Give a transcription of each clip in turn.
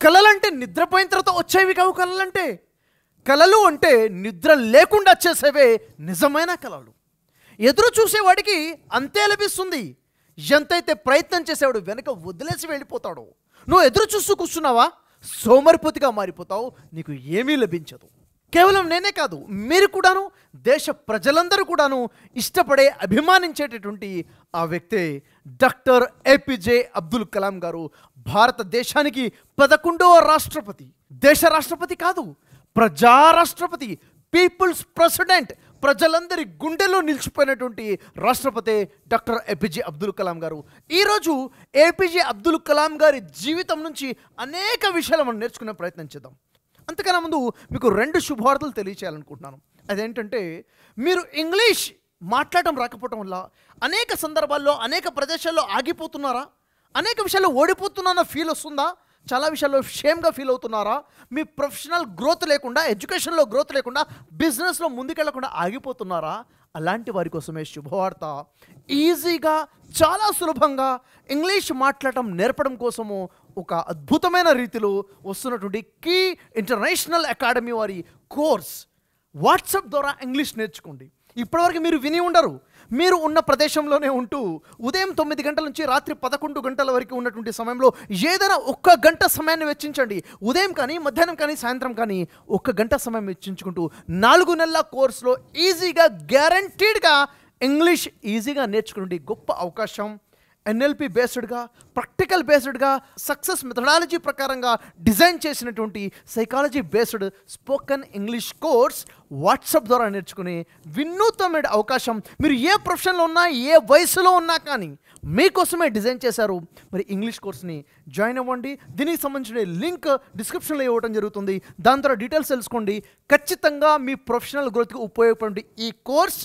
కలలంటే నిద్రపోయిన తర్వాత వచ్చేవి కావు. కలలంటే కలలు అంటే నిద్ర లేకుండా చేసేవే నిజమైన కలలు. ఎదురు చూసేవాడికి అంతే లభిస్తుంది. ఎంతైతే ప్రయత్నం చేసేవాడు వెనక వదిలేసి వెళ్ళిపోతాడు. నువ్వు ఎదురు చూస్తూ కూర్చున్నావా, సోమరిపోతిగా మారిపోతావు, నీకు ఏమీ లభించదు. కేవలం నేనే కాదు, మీరు కూడాను, దేశ ప్రజలందరూ కూడాను ఇష్టపడే అభిమానించేటటువంటి ఆ వ్యక్తే డాక్టర్ ఏపీజే అబ్దుల్ కలాం గారు. భారతదేశానికి 11వ రాష్ట్రపతి. దేశ రాష్ట్రపతి కాదు, ప్రజా రాష్ట్రపతి, పీపుల్స్ ప్రెసిడెంట్. ప్రజలందరి గుండెల్లో నిలిచిపోయినటువంటి రాష్ట్రపతి డాక్టర్ ఏపీజే అబ్దుల్ కలాం గారు. ఈరోజు ఏపీజే అబ్దుల్ కలాం గారి జీవితం నుంచి అనేక విషయాలు మనం నేర్చుకునే ప్రయత్నం చేద్దాం. అంతకన్నా ముందు మీకు 2 శుభవార్తలు తెలియచేయాలనుకుంటున్నాను. అదేంటంటే, మీరు ఇంగ్లీష్ మాట్లాడటం రాకపోవటం వల్ల అనేక సందర్భాల్లో అనేక ప్రదేశాల్లో ఆగిపోతున్నారా? అనేక విషయాల్లో ఓడిపోతున్నాన్న ఫీల్ వస్తుందా? చాలా విషయాల్లో షేమ్గా ఫీల్ అవుతున్నారా? మీ ప్రొఫెషనల్ గ్రోత్ లేకుండా, ఎడ్యుకేషన్లో గ్రోత్ లేకుండా, బిజినెస్లో ముందుకెళ్లకుండా ఆగిపోతున్నారా? అలాంటి వారి కోసమే శుభవార్త. ఈజీగా, చాలా సులభంగా ఇంగ్లీష్ మాట్లాడటం నేర్పడం కోసము ఒక అద్భుతమైన రీతిలో వస్తున్నటువంటి కీ ఇంటర్నేషనల్ అకాడమీ వారి కోర్స్. వాట్సాప్ ద్వారా ఇంగ్లీష్ నేర్చుకోండి. ఇప్పటివరకు మీరు విని ఉండరు. మీరు ఉన్న ప్రదేశంలోనే ఉంటూ ఉదయం 9 గంటల నుంచి రాత్రి 11 గంటల వరకు ఉన్నటువంటి సమయంలో ఏదైనా 1 గంట సమయాన్ని వెచ్చించండి. ఉదయం కానీ, మధ్యాహ్నం కానీ, సాయంత్రం కానీ 1 గంట సమయం వెచ్చించుకుంటూ 4 నెలల కోర్సులో ఈజీగా, గ్యారంటీడ్గా ఇంగ్లీష్ ఈజీగా నేర్చుకునే గొప్ప అవకాశం. ఎన్ఎల్పి బేస్డ్గా, ప్రాక్టికల్ బేస్డ్గా, సక్సెస్ మెథడాలజీ ప్రకారంగా డిజైన్ చేసినటువంటి psychology based spoken English course WhatsApp ద్వారా నేర్చుకునే వినూత్నమైన అవకాశం. మీరు ఏ ప్రొఫెషన్లో ఉన్నా, ఏ వయసులో ఉన్నా కానీ మీకోసమే డిజైన్ చేశారు. మరి ఇంగ్లీష్ కోర్స్ని జాయిన్ అవ్వండి. దీనికి సంబంధించిన లింక్ డిస్క్రిప్షన్లో ఇవ్వడం జరుగుతుంది. దాని ద్వారా డీటెయిల్స్ తెలుసుకోండి. ఖచ్చితంగా మీ ప్రొఫెషనల్ గ్రోత్కి ఉపయోగపడే ఈ కోర్స్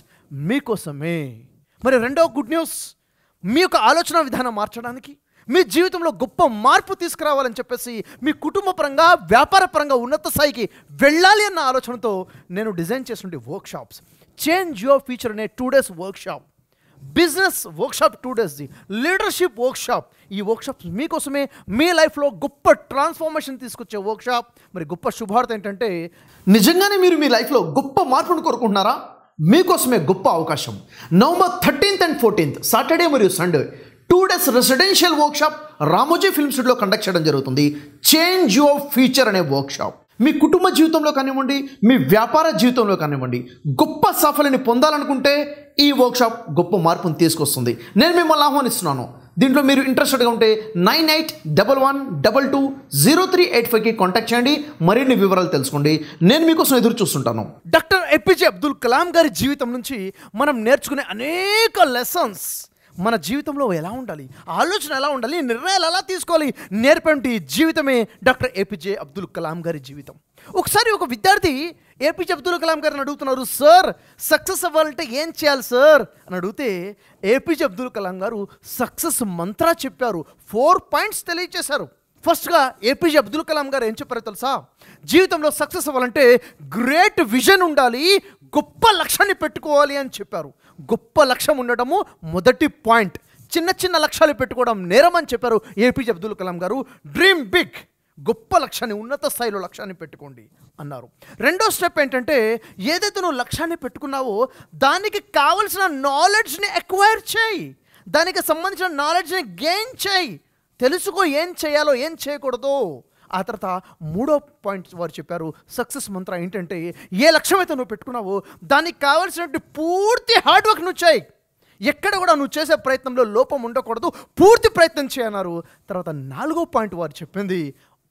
మీకోసమే. మరి రెండవ గుడ్ న్యూస్, మీ యొక్క ఆలోచన విధానం మార్చడానికి, మీ జీవితంలో గొప్ప మార్పు తీసుకురావాలని చెప్పేసి, మీ కుటుంబ పరంగా, వ్యాపార పరంగా ఉన్నత స్థాయికి వెళ్ళాలి అన్న ఆలోచనతో నేను డిజైన్ చేసినటువంటి వర్క్షాప్స్, చేంజ్ యువర్ ఫ్యూచర్ అనే 2 days workshop, business workshop 2 days, leadership workshop. ఈ వర్క్షాప్స్ మీకోసమే. మీ లైఫ్లో గొప్ప ట్రాన్స్ఫార్మేషన్ తీసుకొచ్చే వర్క్షాప్. మరి గొప్ప శుభార్త ఏంటంటే, నిజంగానే మీరు మీ లైఫ్లో గొప్ప మార్పును కోరుకుంటున్నారా? మీకోసమే గొప్ప అవకాశం. November 13th and 14th Saturday మరియు Sunday 2 days residential workshop Ramoji film సిటీలో కండక్ట్ చేయడం జరుగుతుంది. చేంజ్ యువర్ ఫ్యూచర్ అనే వర్క్షాప్. మీ కుటుంబ జీవితంలో కానివ్వండి, మీ వ్యాపార జీవితంలో కానివ్వండి, గొప్ప సాఫల్యాన్ని పొందాలనుకుంటే ఈ వర్క్షాప్ గొప్ప మార్పును తీసుకొస్తుంది. నేను మిమ్మల్ని ఆహ్వానిస్తున్నాను. దీంట్లో మీరు ఇంట్రెస్టెడ్గా ఉంటే 9811220385కి కాంటాక్ట్ చేయండి. మరిన్ని వివరాలు తెలుసుకోండి. నేను మీకోసం ఎదురు చూస్తుంటాను. డాక్టర్ ఏపీజే అబ్దుల్ కలాం గారి జీవితం నుంచి మనం నేర్చుకునే అనేక లెసన్స్, మన జీవితంలో ఎలా ఉండాలి, ఆలోచన ఎలా ఉండాలి, నిర్ణయాలు ఎలా తీసుకోవాలి నేర్పేటి జీవితమే డాక్టర్ ఏపీజే అబ్దుల్ కలాం గారి జీవితం. ఒకసారి ఒక విద్యార్థి ఏపీజే అబ్దుల్ కలాం గారిని అడుగుతున్నారు, సార్ సక్సెస్ అవ్వాలంటే ఏం చేయాలి సార్ అని అడిగితే, ఏపీజే అబ్దుల్ కలాం గారు సక్సెస్ మంత్రా చెప్పారు. 4 points తెలియచేశారు. ఫస్ట్గా ఏపీజే అబ్దుల్ కలాం గారు ఏం చెప్పారో తెలుసా? జీవితంలో సక్సెస్ అవ్వాలంటే గ్రేట్ విజన్ ఉండాలి, గొప్ప లక్ష్యాన్ని పెట్టుకోవాలి అని చెప్పారు. గొప్ప లక్ష్యం ఉండటము మొదటి పాయింట్. చిన్న చిన్న లక్ష్యాలు పెట్టుకోవడం నేరం అని చెప్పారు ఏపీజే అబ్దుల్ కలాం గారు. డ్రీమ్ బిగ్, గొప్ప లక్ష్యాన్ని, ఉన్నత స్థాయిలో లక్ష్యాన్ని పెట్టుకోండి అన్నారు. రెండో స్టెప్ ఏంటంటే, ఏదైతే నువ్వు లక్ష్యాన్ని పెట్టుకున్నావో దానికి కావలసిన నాలెడ్జ్ని ఎక్వైర్ చేయి, దానికి సంబంధించిన నాలెడ్జ్ని గెయిన్ చేయి, తెలుసుకో ఏం చేయాలో ఏం చేయకూడదో. ఆ తర్వాత 3వ పాయింట్ వారు చెప్పారు, సక్సెస్ మంత్ర ఏంటంటే, ఏ లక్ష్యం అయితే నువ్వు పెట్టుకున్నావో దానికి కావాల్సినటువంటి పూర్తి హార్డ్ వర్క్ నువ్వు చేయి. ఎక్కడ కూడా నువ్వు చేసే ప్రయత్నంలో లోపం ఉండకూడదు, పూర్తి ప్రయత్నం చేయన్నారు. తర్వాత 4వ పాయింట్ వారు చెప్పింది,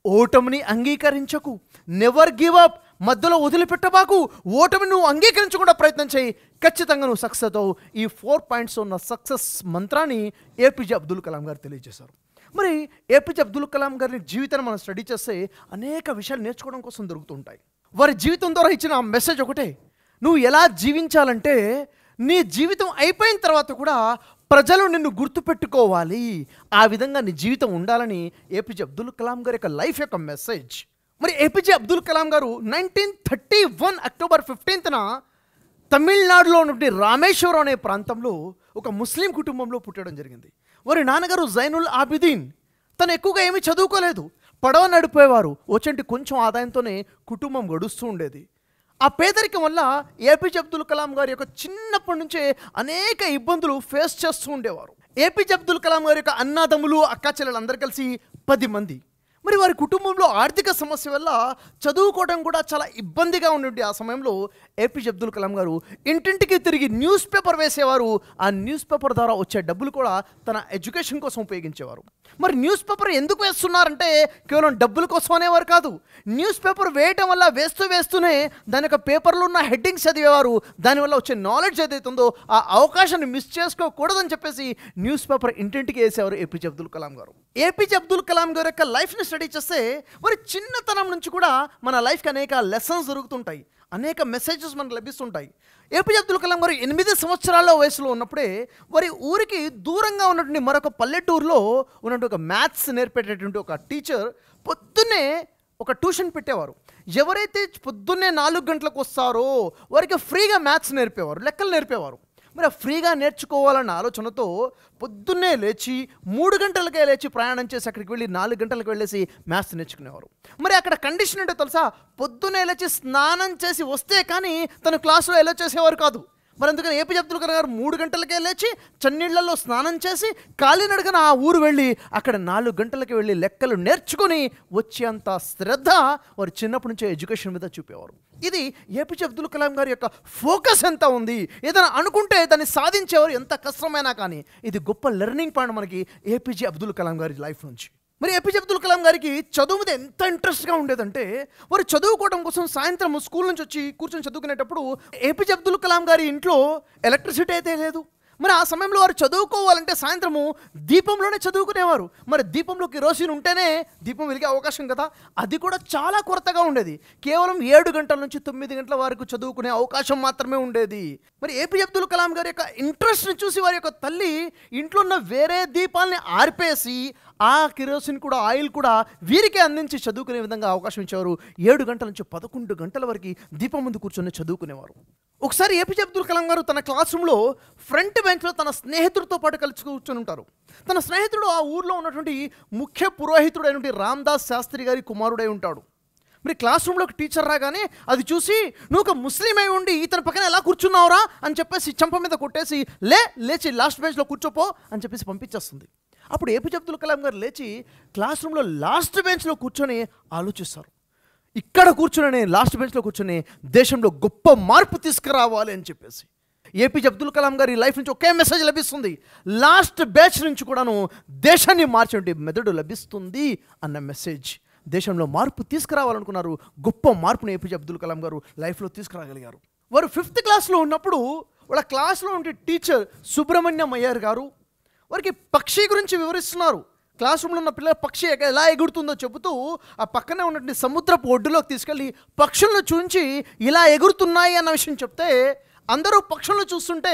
ఓటమిని అంగీకరించకు, నెవర్ గివ్ అప్, మధ్యలో వదిలిపెట్టబాకు, ఓటమిని నువ్వు అంగీకరించకుండా ప్రయత్నం చేయి, ఖచ్చితంగా నువ్వు సక్సెస్ అవుతావు. ఈ 4 points ఉన్న సక్సెస్ మంత్రాన్ని ఏపీజే అబ్దుల్ కలాం గారు తెలియజేశారు. మరి ఏపీజే అబ్దుల్ కలాం గారి జీవితాన్ని మనం స్టడీ చేస్తే అనేక విషయాలు నేర్చుకోవడం కోసం దొరుకుతుంటాయి. వారి జీవితం ద్వారా ఇచ్చిన మెసేజ్ ఒకటే, నువ్వు ఎలా జీవించాలంటే నీ జీవితం అయిపోయిన తర్వాత కూడా ప్రజలు నిన్ను గుర్తుపెట్టుకోవాలి, ఆ విధంగా నీ జీవితం ఉండాలని ఏపీజే అబ్దుల్ కలాం గారి యొక్క లైఫ్ యొక్క మెసేజ్. మరి ఏపీజే అబ్దుల్ కలాం గారు 1931 అక్టోబర్ 15న తమిళనాడులో ఉన్నటువంటి రామేశ్వరం అనే ప్రాంతంలో ఒక ముస్లిం కుటుంబంలో పుట్టడం జరిగింది. వారి నాన్నగారు జైనుల్ ఆబిదీన్. తను ఎక్కువగా ఏమీ చదువుకోలేదు, పడవ నడిపేవారు. వచ్చంటి కొంచెం ఆదాయంతోనే కుటుంబం గడుస్తూ ఉండేది. ఆ పేదరికం వల్ల ఏపీజే అబ్దుల్ కలాం గారి యొక్క చిన్నప్పటి నుంచే అనేక ఇబ్బందులు ఫేస్ చేస్తూ ఉండేవారు. ఏపీజే అబ్దుల్ కలాం గారి యొక్క అన్నాదమ్ములు అక్కా చెల్లెలు అందరు కలిసి 10 మంది. మరి వారి కుటుంబంలో ఆర్థిక సమస్య వల్ల చదువుకోవడం కూడా చాలా ఇబ్బందిగా ఉండే ఆ సమయంలో ఏపీజే అబ్దుల్ కలాం గారు ఇంటింటికి తిరిగి న్యూస్ పేపర్ వేసేవారు. ఆ న్యూస్ పేపర్ ద్వారా వచ్చే డబ్బులు కూడా తన ఎడ్యుకేషన్ కోసం ఉపయోగించేవారు. మరి న్యూస్ పేపర్ ఎందుకు వేస్తున్నారంటే కేవలం డబ్బుల కోసం అనేవారు కాదు. న్యూస్ పేపర్ వేయటం వల్ల వేస్తూనే దాని యొక్క పేపర్లో ఉన్న హెడ్డింగ్స్ చదివేవారు. దానివల్ల వచ్చే నాలెడ్జ్ ఏదైతుందో ఆ అవకాశాన్ని మిస్ చేసుకోకూడదని చెప్పేసి న్యూస్ పేపర్ ఇంటింటికి వేసేవారు ఏపీజే అబ్దుల్ కలాం గారు. ఏపీజే అబ్దుల్ కలాం గారి యొక్క లైఫ్ని స్టడీ చేస్తే మరి చిన్నతనం నుంచి కూడా మన లైఫ్కి అనేక లెసన్స్ దొరుకుతుంటాయి, అనేక మెసేజెస్ మనకు లభిస్తుంటాయి. ఏపీజే అబ్దుల్ కలాం గారు 8 సంవత్సరాల వయసులో ఉన్నప్పుడే వారి ఊరికి దూరంగా ఉన్నటువంటి మరొక పల్లెటూరులో ఉన్నటువంటి ఒక మ్యాథ్స్ నేర్పేటటువంటి ఒక టీచర్ పొద్దున్నే ఒక ట్యూషన్ పెట్టేవారు. ఎవరైతే పొద్దున్నే 4 గంటలకు వస్తారో వారికి ఫ్రీగా మ్యాథ్స్ నేర్పేవారు, లెక్కలు నేర్పేవారు. మరి ఆ ఫ్రీగా నేర్చుకోవాలన్న ఆలోచనతో పొద్దున్నే లేచి 3 గంటలకే లేచి ప్రయాణం చేసి అక్కడికి వెళ్ళి 4 గంటలకు వెళ్ళేసి మ్యాథ్స్ నేర్చుకునేవారు. మరి అక్కడ కండిషన్ ఏంటో తెలుసా? పొద్దున్నే లేచి స్నానం చేసి వస్తే కానీ తను క్లాసులో ఎలా చేసేవారు కాదు. మరి అందుకని ఏపీజే అబ్దుల్ కలాం గారు 3 గంటలకే లేచి చన్నీళ్లలో స్నానం చేసి కాలినడకన ఆ ఊరు వెళ్ళి అక్కడ 4 గంటలకి వెళ్ళి లెక్కలు నేర్చుకొని వచ్చేంత శ్రద్ధ వారు చిన్నప్పటి నుంచే ఎడ్యుకేషన్ మీద చూపేవారు. ఇది ఏపీజే అబ్దుల్ కలాం గారి యొక్క ఫోకస్ ఎంత ఉంది. ఏదైనా అనుకుంటే దాన్ని సాధించేవారు ఎంత కష్టమైనా కానీ. ఇది గొప్ప లెర్నింగ్ పాయింట్ మనకి ఏపీజే అబ్దుల్ కలాం గారి లైఫ్ నుంచి. మరి ఏపీజే అబ్దుల్ కలాం గారికి చదువు మీద ఎంత ఇంట్రెస్ట్గా ఉండేదంటే వారు చదువుకోవడం కోసం సాయంత్రం స్కూల్ నుంచి వచ్చి కూర్చొని చదువుకునేటప్పుడు ఏపీజే అబ్దుల్ కలాం గారి ఇంట్లో ఎలక్ట్రిసిటీ అయితే లేదు. మరి ఆ సమయంలో వారు చదువుకోవాలంటే సాయంత్రము దీపంలోనే చదువుకునేవారు. మరి దీపంలో కిరోసిన్ ఉంటేనే దీపం వెలిగే అవకాశం కదా, అది కూడా చాలా కొరతగా ఉండేది. కేవలం 7 గంటల నుంచి 9 గంటల వరకు చదువుకునే అవకాశం మాత్రమే ఉండేది. మరి ఏపీజే అబ్దుల్ కలాం గారి యొక్క ఇంట్రెస్ట్ని చూసి వారి యొక్క తల్లి ఇంట్లో ఉన్న వేరే దీపాలని ఆర్పేసి ఆ కిరోసిన్ కూడా ఆయిల్ కూడా వీరికే అందించి చదువుకునే విధంగా అవకాశం ఇచ్చేవారు. 7 గంటల నుంచి 11 గంటల వరకు దీపం ముందు కూర్చొని చదువుకునేవారు. ఒకసారి ఏపీజే అబ్దుల్ కలాం గారు తన క్లాస్ రూమ్లో ఫ్రంట్ బెంచ్లో తన స్నేహితుడితో పాటు కలిసి కూర్చొని ఉంటారు. తన స్నేహితుడు ఆ ఊర్లో ఉన్నటువంటి ముఖ్య పురోహితుడైనటువంటి రామ్దాస్ శాస్త్రి గారి కుమారుడై ఉంటాడు. మరి క్లాస్ రూమ్లో ఒక టీచర్ రాగానే అది చూసి నువ్వు ఒక ముస్లిం అయి ఉండి ఇతని పక్కన ఎలా కూర్చున్నావురా అని చెప్పేసి చంప మీద కొట్టేసి లేచి లాస్ట్ బెంచ్లో కూర్చోపో అని చెప్పేసి పంపించేస్తుంది. అప్పుడు ఏపీజే అబ్దుల్ కలాం గారు లేచి క్లాస్ రూమ్లో లాస్ట్ బెంచ్లో కూర్చొని ఆలోచిస్తారు. ఇక్కడ కూర్చొని లాస్ట్ బెంచ్లో కూర్చొని దేశంలో గొప్ప మార్పు తీసుకురావాలి అని చెప్పేసి ఏపీజే అబ్దుల్ కలాం గారి లైఫ్ నుంచి ఒకే మెసేజ్ లభిస్తుంది. లాస్ట్ బ్యాచ్ నుంచి కూడాను దేశాన్ని మార్చే మెదడు లభిస్తుంది అన్న మెసేజ్. దేశంలో మార్పు తీసుకురావాలనుకున్నారు. గొప్ప మార్పును ఏపీజే అబ్దుల్ కలాం గారు లైఫ్లో తీసుకురాగలిగారు. వారు 5th క్లాస్లో ఉన్నప్పుడు వాళ్ళ క్లాస్లో ఉండే టీచర్ సుబ్రహ్మణ్యం అయ్యర్ గారు వారికి పక్షి గురించి వివరిస్తున్నారు. క్లాస్ రూమ్లో ఉన్న పిల్లల పక్షి ఎలా ఎగురుతుందో చెబుతూ ఆ పక్కనే ఉన్నటువంటి సముద్రపు ఒడ్డులోకి తీసుకెళ్ళి పక్షులను చూంచి ఇలా ఎగురుతున్నాయి అన్న విషయం చెప్తే అందరూ పక్షులను చూస్తుంటే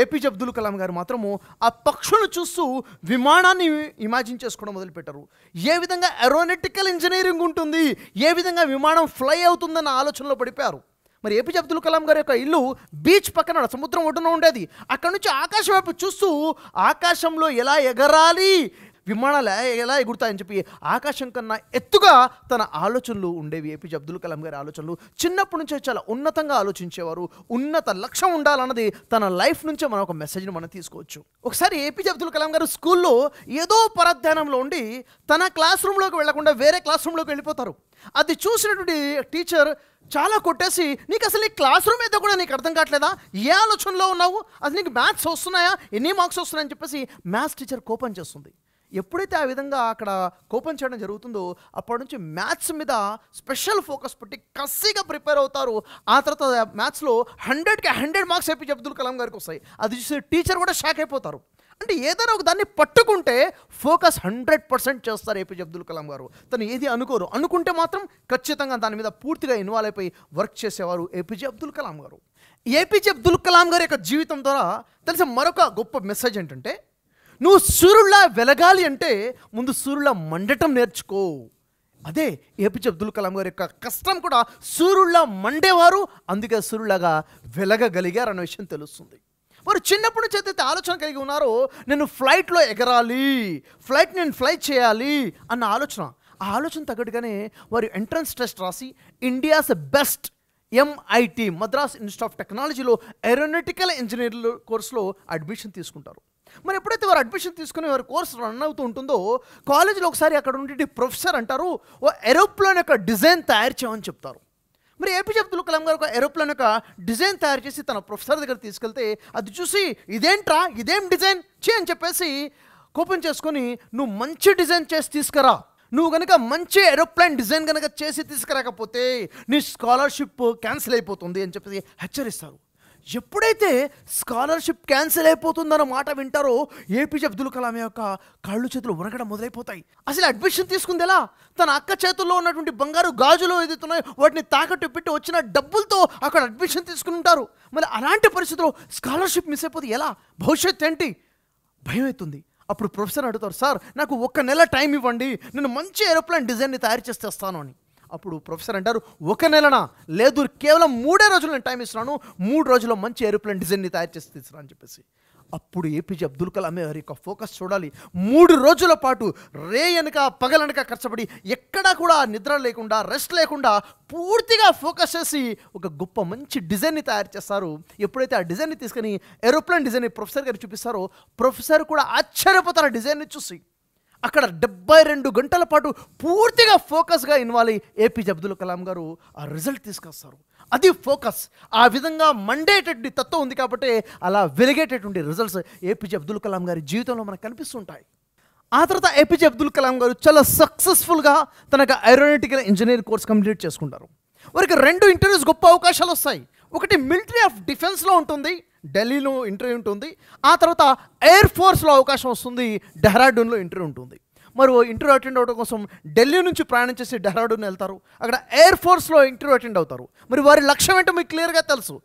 ఏపీజే అబ్దుల్ కలాం గారు మాత్రము ఆ పక్షులను చూస్తూ విమానాన్ని ఇమాజిన్ చేసుకోవడం మొదలుపెట్టారు. ఏ విధంగా ఏరోనాటికల్ ఇంజనీరింగ్ ఉంటుంది, ఏ విధంగా విమానం ఫ్లై అవుతుందన్న ఆలోచనలో పడిపోయారు. మరి ఏపీజే అబ్దుల్ కలాం గారి యొక్క ఇల్లు బీచ్ పక్కన సముద్రం ఒడ్డున ఉండేది. అక్కడ నుంచి ఆకాశం వైపు చూస్తూ ఆకాశంలో ఎలా ఎగరాలి, విమానాలు ఎలా ఎగురుతాయని చెప్పి ఆకాశం కన్నా ఎత్తుగా తన ఆలోచనలు ఉండేవి. ఏపీజే అబ్దుల్ కలాం గారి ఆలోచనలు చిన్నప్పటి నుంచే చాలా ఉన్నతంగా ఆలోచించేవారు. ఉన్నత లక్ష్యం ఉండాలన్నది తన లైఫ్ నుంచే మనం ఒక మెసేజ్ని మనం తీసుకోవచ్చు. ఒకసారి ఏపీజే అబ్దుల్ కలాం గారు స్కూల్లో ఏదో పరధ్యానంలో ఉండి తన క్లాస్ రూమ్లోకి వెళ్లకుండా వేరే క్లాస్ రూమ్లోకి వెళ్ళిపోతారు. అది చూసినటువంటి టీచర్ చాలా కొట్టేసి నీకు అసలు ఈ క్లాస్ రూమ్ అయితే కూడా నీకు అర్థం కావట్లేదా, ఏ ఆలోచనలో ఉన్నావు, అది నీకు మ్యాథ్స్ వస్తున్నాయా, ఎన్ని మార్క్స్ వస్తున్నాయని చెప్పేసి మ్యాథ్స్ టీచర్ కోపం చేస్తుంది. ఎప్పుడైతే ఆ విధంగా అక్కడ కోపం చేయడం జరుగుతుందో అప్పటి నుంచి మ్యాథ్స్ మీద స్పెషల్ ఫోకస్ పెట్టి కసిగా ప్రిపేర్ అవుతారు. ఆ తర్వాత మ్యాథ్స్లో 100కి 100 మార్క్స్ ఏపీజే అబ్దుల్ కలాం గారికి వస్తాయి. అది చూసి టీచర్ కూడా షాక్ అయిపోతారు. అంటే ఏదైనా ఒక దాన్ని పట్టుకుంటే ఫోకస్ 100% చేస్తారు ఏపీజే అబ్దుల్ కలాం గారు. తను ఏది అనుకోరు, అనుకుంటే మాత్రం ఖచ్చితంగా దాని మీద పూర్తిగా ఇన్వాల్వ్ అయిపోయి వర్క్ చేసేవారు ఏపీజే అబ్దుల్ కలాం గారు. ఏపీజే అబ్దుల్ కలాం గారి యొక్క జీవితం ద్వారా తెలిసిన మరొక గొప్ప మెసేజ్ ఏంటంటే నువ్వు సూర్యుల్లా వెలగాలి అంటే ముందు సూర్యుల్లా మండటం నేర్చుకో. అదే ఏపీజే అబ్దుల్ కలాం గారి యొక్క కష్టం కూడా సూర్యుల్లా మండేవారు, అందుకే సూర్యులాగా వెలగగలిగారు అన్న విషయం తెలుస్తుంది. వారు చిన్నప్పటి నుంచి ఏదైతే ఆలోచన కలిగి ఉన్నారో నేను ఫ్లైట్లో ఎగరాలి, నేను ఫ్లై చేయాలి అన్న ఆలోచన, ఆ ఆలోచన తగ్గట్టుగానే వారు ఎంట్రన్స్ టెస్ట్ రాసి India's best MIT Madras institute of టెక్నాలజీలో ఏరోనాటికల్ ఇంజనీరింగ్ కోర్సులో అడ్మిషన్ తీసుకుంటారు. మరి ఎప్పుడైతే వారు అడ్మిషన్ తీసుకుని వారి కోర్సు రన్ అవుతూ ఉంటుందో కాలేజీలో ఒకసారి అక్కడ ఉండే ప్రొఫెసర్ అంటారు, ఓ ఏరోప్లేన్ యొక్క డిజైన్ తయారు చేయమని చెప్తారు. మరి APJ అబ్దుల్ కలాం గారు ఒక ఏరోప్లేన్ యొక్క డిజైన్ తయారు చేసి తన ప్రొఫెసర్ దగ్గర తీసుకెళ్తే అది చూసి ఇదేంట్రా, ఇదేం డిజైన్ అని చెప్పేసి కోపం చేసుకొని, నువ్వు మంచి డిజైన్ చేసి తీసుకురా, నువ్వు కనుక మంచి ఏరోప్లేన్ డిజైన్ కనుక చేసి తీసుకురాకపోతే నీ స్కాలర్షిప్ క్యాన్సిల్ అయిపోతుంది అని చెప్పేసి హెచ్చరిస్తారు. ఎప్పుడైతే స్కాలర్షిప్ క్యాన్సిల్ అయిపోతుందన్న మాట వింటారో APJ అబ్దుల్ కలాం యొక్క కాళ్ళు చేతులు వణకడం మొదలైపోతాయి. అసలు అడ్మిషన్ తీసుకుంది ఎలా? తన అక్క చేతుల్లో ఉన్నటువంటి బంగారు గాజులు ఏదైతున్నాయో వాటిని తాకట్టు పెట్టి వచ్చిన డబ్బులతో అక్కడ అడ్మిషన్ తీసుకుని ఉంటారు. మరి అలాంటి పరిస్థితుల్లో స్కాలర్షిప్ మిస్ అయిపోతే ఎలా? భవిష్యత్తు ఏంటి? భయం అవుతుంది. అప్పుడు ప్రొఫెసర్ అడుగుతారు, సార్ నాకు 1 నెల టైం ఇవ్వండి, నేను మంచి ఏరోప్లేన్ డిజైన్ని తయారు చేస్తాను అని. అప్పుడు ప్రొఫెసర్ అంటారు, 1 నెలనా? లేదు, కేవలం 3 రోజులు నేను టైం ఇస్తున్నాను, 3 రోజుల్లో మంచి ఏరోప్లేన్ డిజైన్ని తయారు చేసి తీసుకురా అని చెప్పేసి. అప్పుడు APJ అబ్దుల్ కలాం గారి యొక్క ఫోకస్ చూడాలి. 3 రోజుల పాటు రేయనక పగలనక కష్టపడి ఎక్కడా కూడా నిద్ర లేకుండా రెస్ట్ లేకుండా పూర్తిగా ఫోకస్ చేసి ఒక గొప్ప మంచి డిజైన్ని తయారు చేస్తారు. ఎప్పుడైతే ఆ డిజైన్ని తీసుకొని ఏరోప్లేన్ డిజైన్ని ప్రొఫెసర్ గారు చూపిస్తారో ప్రొఫెసర్ కూడా ఆశ్చర్యపోతారు ఆ డిజైన్ని చూసి. అక్కడ 72 గంటల పాటు పూర్తిగా ఫోకస్గా ఇన్వాల్వ్ అయ్యి APJ అబ్దుల్ కలాం గారు ఆ రిజల్ట్ తీసుకొస్తారు. అది ఫోకస్. ఆ విధంగా మండేటటువంటి తత్వం ఉంది కాబట్టి అలా వెలిగేటటువంటి రిజల్ట్స్ APJ అబ్దుల్ కలాం గారి జీవితంలో మనకు కనిపిస్తుంటాయి. ఆ తర్వాత APJ అబ్దుల్ కలాం గారు చాలా సక్సెస్ఫుల్గా తనకు ఏరోనాటికల్ ఇంజనీరింగ్ కోర్స్ కంప్లీట్ చేసుకుంటారు. వారికి 2 ఇంటర్వ్యూస్ గొప్ప అవకాశాలు వస్తాయి. ఒకటి మిలిటరీ ఆఫ్ డిఫెన్స్లో ఉంటుంది, ఢిల్లీలో ఇంటర్వ్యూ ఉంటుంది. ఆ తర్వాత ఎయిర్ ఫోర్స్లో అవకాశం వస్తుంది, డెహ్రాడూన్లో ఇంటర్వ్యూ ఉంటుంది. మరి ఇంటర్వ్యూ అటెండ్ అవ్వడం కోసం ఢిల్లీ నుంచి ప్రయాణం చేసి డెహ్రాడూన్ వెళ్తారు. అక్కడ ఎయిర్ ఫోర్స్లో ఇంటర్వ్యూ అటెండ్ అవుతారు. మరి వారి లక్ష్యం ఏంటో మీకు క్లియర్గా తెలుసు,